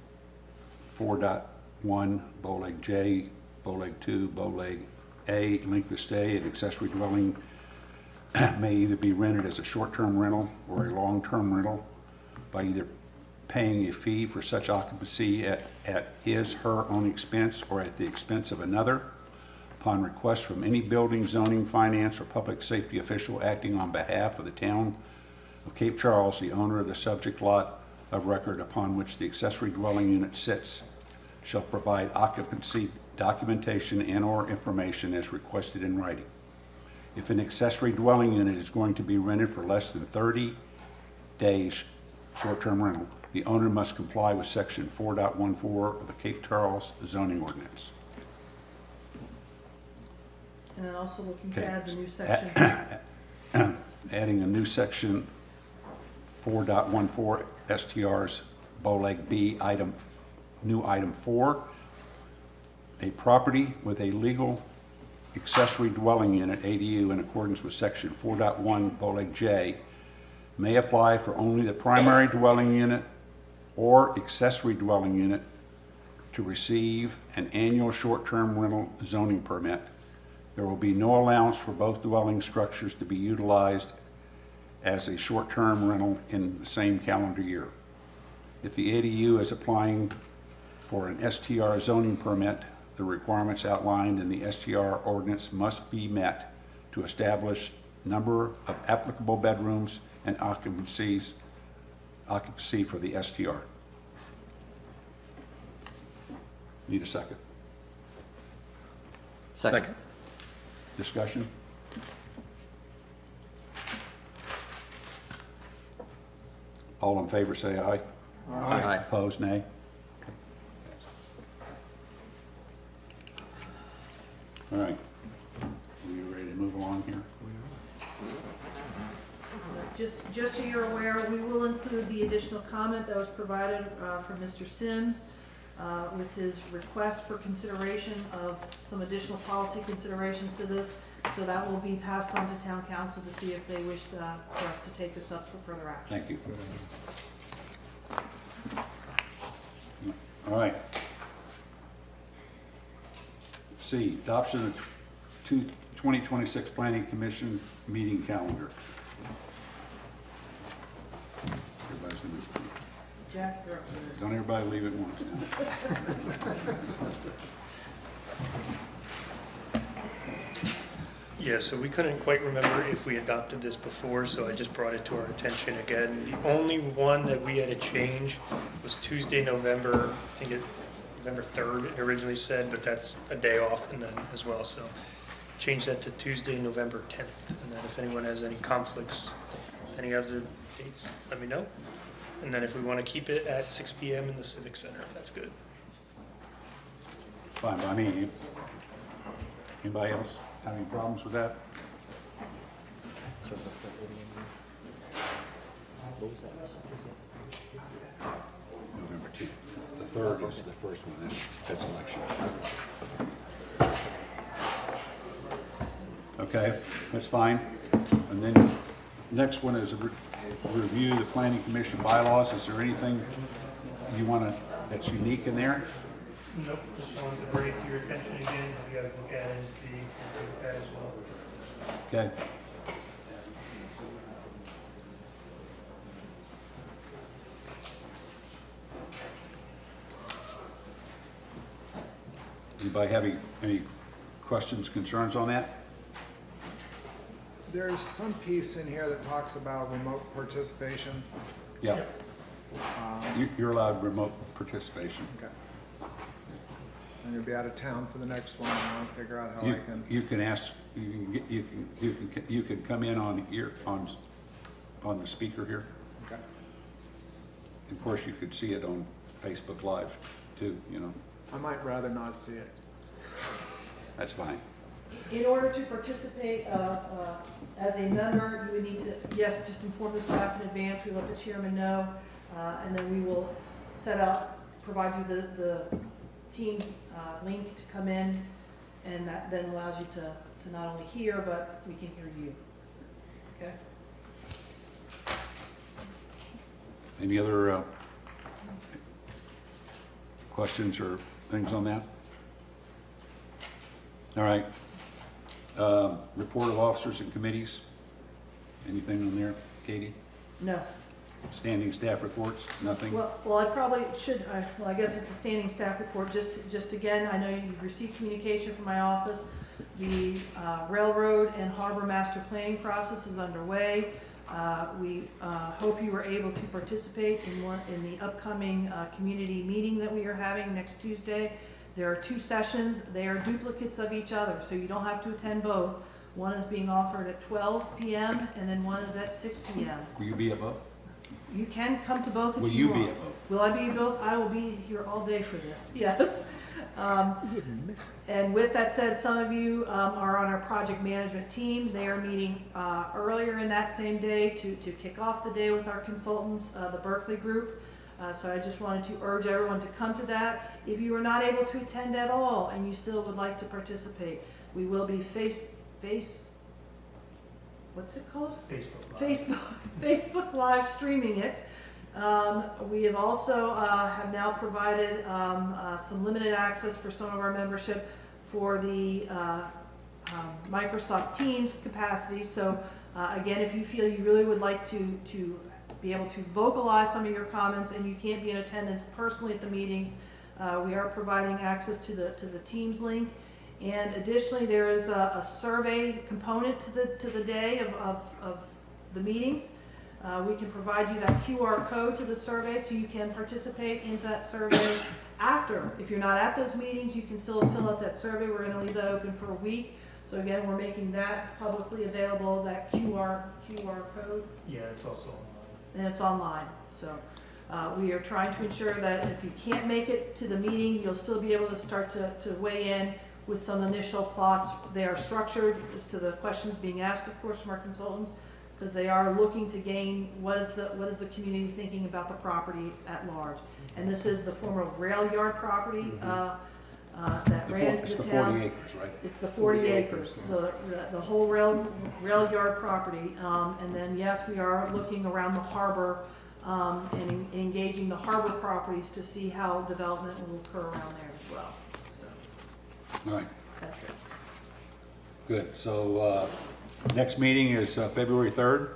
4.1, Bowleg J, Bowleg 2, Bowleg A, length of stay and accessory dwelling may either be rented as a short-term rental or a long-term rental by either paying a fee for such occupancy at his, her own expense or at the expense of another, upon request from any building, zoning, finance, or public safety official acting on behalf of the town of Cape Charles, the owner of the subject lot of record upon which the accessory dwelling unit sits, shall provide occupancy documentation and/or information as requested in writing. If an accessory dwelling unit is going to be rented for less than 30 days short-term rental, the owner must comply with section 4.14 of the Cape Charles zoning ordinance. And then also looking to Okay. add the new section. Adding a new section 4.14 STRs, Boleg B, new item 4. A property with a legal accessory dwelling unit, ADU, in accordance with section 4.1 Boleg J, may apply for only the primary dwelling unit or accessory dwelling unit to receive an annual short-term rental zoning permit. There will be no allowance for both dwelling structures to be utilized as a short-term rental in the same calendar year. If the ADU is applying for an STR zoning permit, the requirements outlined in the STR ordinance must be met to establish number of applicable bedrooms and occupancy for the STR. Need a second? Second. Discussion? All in favor, say aye. Aye. Opposed, nay. All right. Are you ready to move along here? Just so you're aware, we will include the additional comment that was provided from Mr. Sims with his request for consideration of some additional policy considerations to this. So that will be passed on to town council to see if they wish for us to take this up for further action. Thank you. All right. C, adoption of 2026 Planning Commission meeting calendar. Everybody's gonna, Jack, you're up for this. don't everybody leave at once now. Yeah, so we couldn't quite remember if we adopted this before, so I just brought it to our attention again. The only one that we had to change was Tuesday, November 3rd, it originally said, but that's a day off and then as well, so change that to Tuesday, November 10th. And then if anyone has any conflicts, any other dates, let me know. And then if we want to keep it at 6 PM in the Civic Center, if that's good. It's fine by me. Anybody else have any problems with that? November 10th. The 3rd is the first one, that's election. Okay, that's fine. And then next one is a review the planning commission bylaws. Is there anything you want to, that's unique in there? Nope, just wanted to bring it to your attention again, have you guys look at it and see that as well. Okay. Anybody have any questions, concerns on that? There's some piece in here that talks about remote participation. Yeah. You're allowed remote participation. Okay. I'm gonna be out of town for the next one, and I'll figure out how I can. You can ask, you can come in on here, on the speaker here. Okay. Of course, you could see it on Facebook Live too, you know. I might rather not see it. That's fine. In order to participate as a member, you would need to, yes, just inform the staff in advance, we let the chairman know, and then we will set up, provide you the team link to come in, and that then allows you to not only hear, but we can hear you. Okay? Any other questions or things on that? All right. Report of officers and committees. Anything on there, Katie? No. Standing staff reports, nothing? Well, I probably should, well, I guess it's a standing staff report, just again, I know you've received communication from my office. The railroad and harbor master planning process is underway. We hope you were able to participate in the upcoming community meeting that we are having next Tuesday. There are 2 sessions. They are duplicates of each other, so you don't have to attend both. One is being offered at 12 p.m. and then one is at 6 p.m. Will you be at both? You can come to both if Will you you want. be at both? Will I be at both? I will be here all day for this, yes. And with that said, some of you are on our project management team. They are meeting earlier in that same day to kick off the day with our consultants, the Berkeley group. So I just wanted to urge everyone to come to that. If you are not able to attend at all and you still would like to participate, we will be what's it called? Facebook live streaming it. We have also have now provided some limited access for some of our membership for the Microsoft Teams capacity. So again, if you feel you really would like to be able to vocalize some of your comments and you can't be in attendance personally at the meetings, we are providing access to the Teams link. And additionally, there is a survey component to the day of the meetings. We can provide you that QR code to the survey so you can participate in that survey after. If you're not at those meetings, you can still fill out that survey. We're going to leave that open for a week. So again, we're making that publicly available, that QR code. Yeah, it's also online. And it's online. So we are trying to ensure that if you can't make it to the meeting, you'll still be able to start to weigh in with some initial thoughts. They are structured as to the questions being asked, of course, from our consultants, because they are looking to gain what is the community thinking about the property at large. And this is the former rail yard property that ran into the town. It's the 40 acres, right? It's the 40 acres, so the whole rail yard property. And then, yes, we are looking around the harbor and engaging the harbor properties to see how development will occur around there as well. So All right, that's it. good. So next meeting is February 3rd.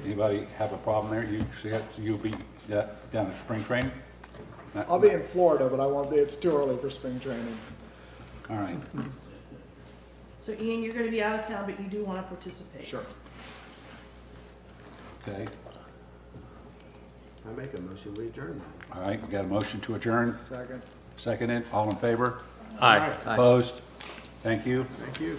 Anybody have a problem there? You'll be down at spring training? I'll be in Florida, but I won't be, it's too early for spring training. All right. So Ian, you're going to be out of town, but you do want to participate. Sure. Okay. I make a motion, we adjourn. All right, we got a motion to adjourn. Second. Seconded. All in favor? Aye. Opposed? Thank you. Thank you.